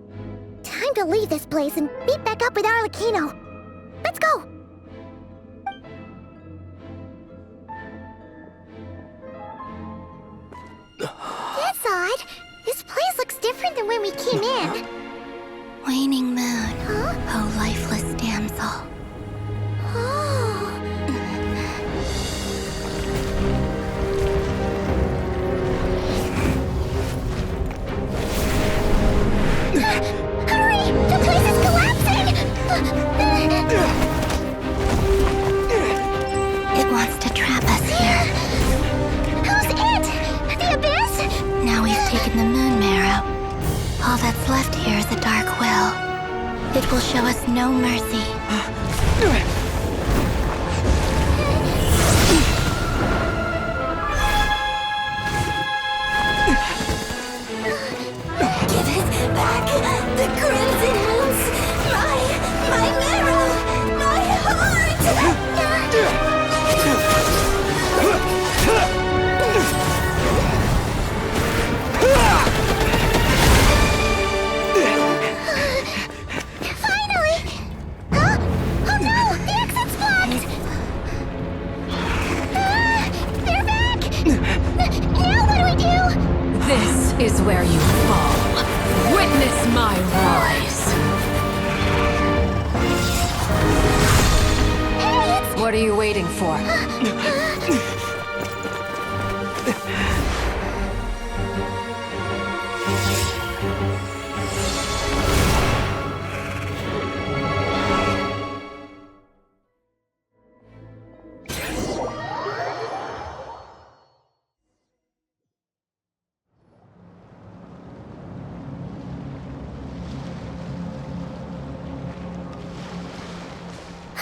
time to leave this place and meet back up with Arlecchino. Let's go! That's odd. This place looks different than when we came in. Waning moon, oh lifeless damsel. Oh. Hurry! The place is collapsing! It wants to trap us here. Who's it? The Abyss? Now we've taken the moon marrow. All that's left here is a dark will. It will show us no mercy. Give it back! The crimson moons! My marrow! My heart! Finally! Huh? Oh no! The exit's blocked! They're back! Now what do we do? This is where you fall. Witness my rise. Hey, What are you waiting for?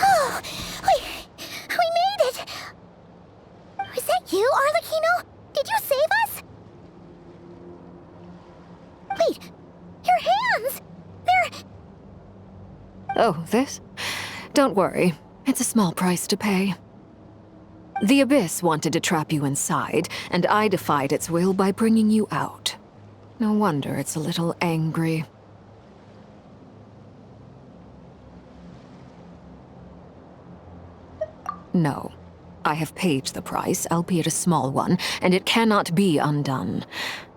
Oh, we made it! Was that you, Arlecchino? Did you save us? Wait, your hands! They're... Oh, this? Don't worry. It's a small price to pay. The Abyss wanted to trap you inside, and I defied its will by bringing you out. No wonder it's a little angry. No. I have paid the price, albeit a small one, and it cannot be undone.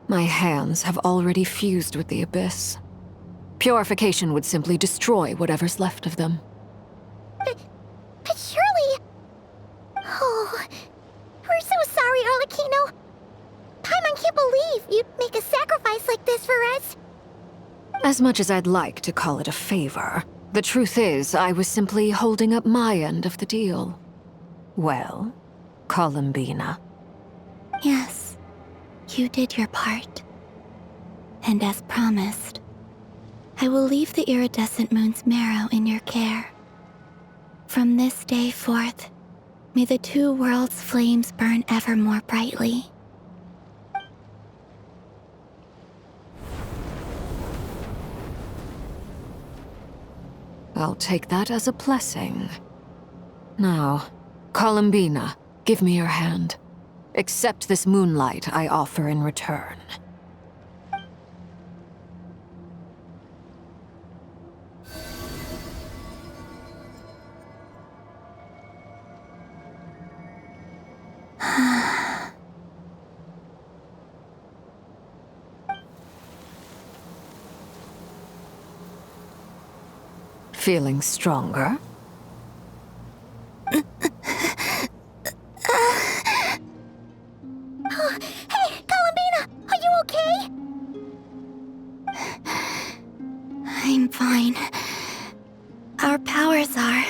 My hands have already fused with the Abyss. Purification would simply destroy whatever's left of them. But surely... Oh, we're so sorry, Arlecchino. Paimon can't believe you'd make a sacrifice like this for us. As much as I'd like to call it a favor, the truth is I was simply holding up my end of the deal. Well, Columbina. Yes, you did your part. And as promised, I will leave the iridescent moon's marrow in your care. From this day forth, may the two worlds' flames burn ever more brightly. I'll take that as a blessing. Now, Columbina, give me your hand. Accept this moonlight I offer in return. Feeling stronger? Hey, Columbina, are you okay? I'm fine. Our powers are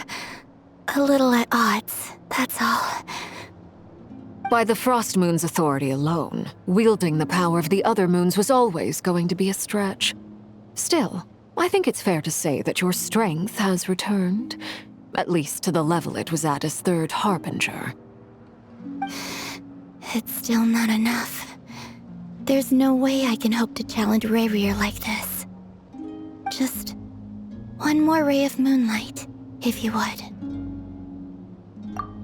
a little at odds, that's all. By the Frost Moon's authority alone, wielding the power of the other moons was always going to be a stretch. Still, I think it's fair to say that your strength has returned, at least to the level it was at as Third Harbinger. It's still not enough. There's no way I can hope to challenge Rayrier like this. Just one more ray of moonlight, if you would.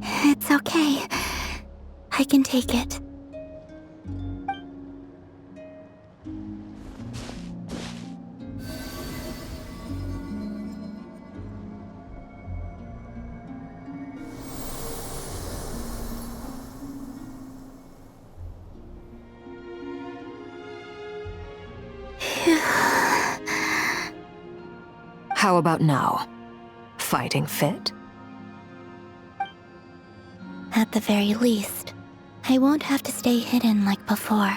It's okay. I can take it. How about now? Fighting fit? At the very least, I won't have to stay hidden like before.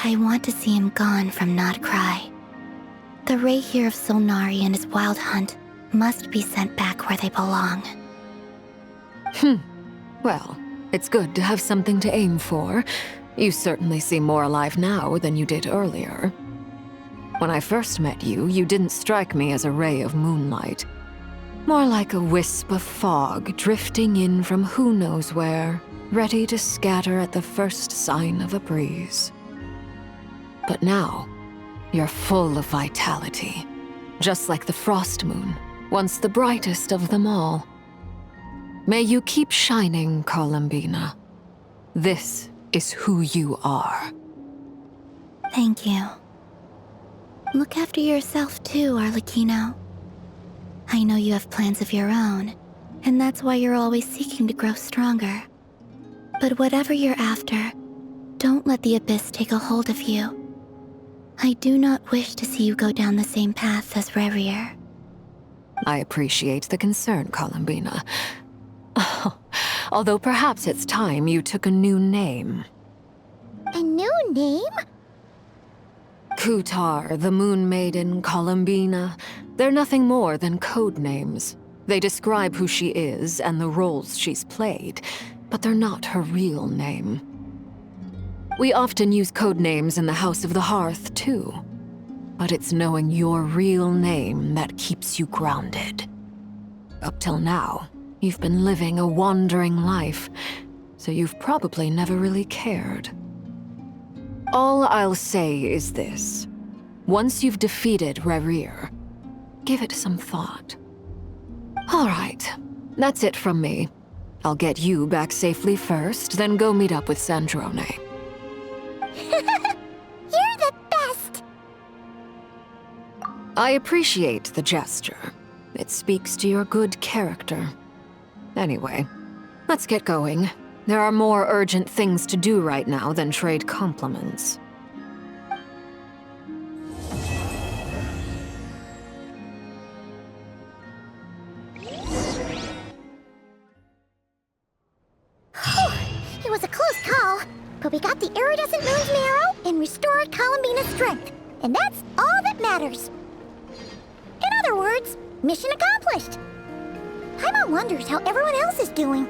I want to see him gone from Nod-Krai. The Rayheer of Solnari and his wild hunt must be sent back where they belong. Well, it's good to have something to aim for. You certainly seem more alive now than you did earlier. When I first met you, you didn't strike me as a ray of moonlight. More like a wisp of fog drifting in from who knows where, ready to scatter at the first sign of a breeze. But now, you're full of vitality, just like the Frost Moon, once the brightest of them all. May you keep shining, Columbina. This is who you are. Thank you. Look after yourself too, Arlecchino. I know you have plans of your own, and that's why you're always seeking to grow stronger. But whatever you're after, don't let the Abyss take a hold of you. I do not wish to see you go down the same path as Rayrier. I appreciate the concern, Columbina. Although perhaps it's time you took a new name. A new name? Kutar, the Moon Maiden, Columbina, they're nothing more than code names. They describe who she is and the roles she's played, but they're not her real name. We often use code names in the House of the Hearth, too. But it's knowing your real name that keeps you grounded. Up till now, you've been living a wandering life, so you've probably never really cared. All I'll say is this. Once you've defeated Rayrier, give it some thought. All right, that's it from me. I'll get you back safely first, then go meet up with Sandrone. You're the best! I appreciate the gesture. It speaks to your good character. Anyway, Let's get going. There are more urgent things to do right now than trade compliments. It was a close call, but we got the iridescent moon's marrow and restored Columbina's strength, and that's all that matters. In other words, mission accomplished. Paimon wonders how everyone else is doing.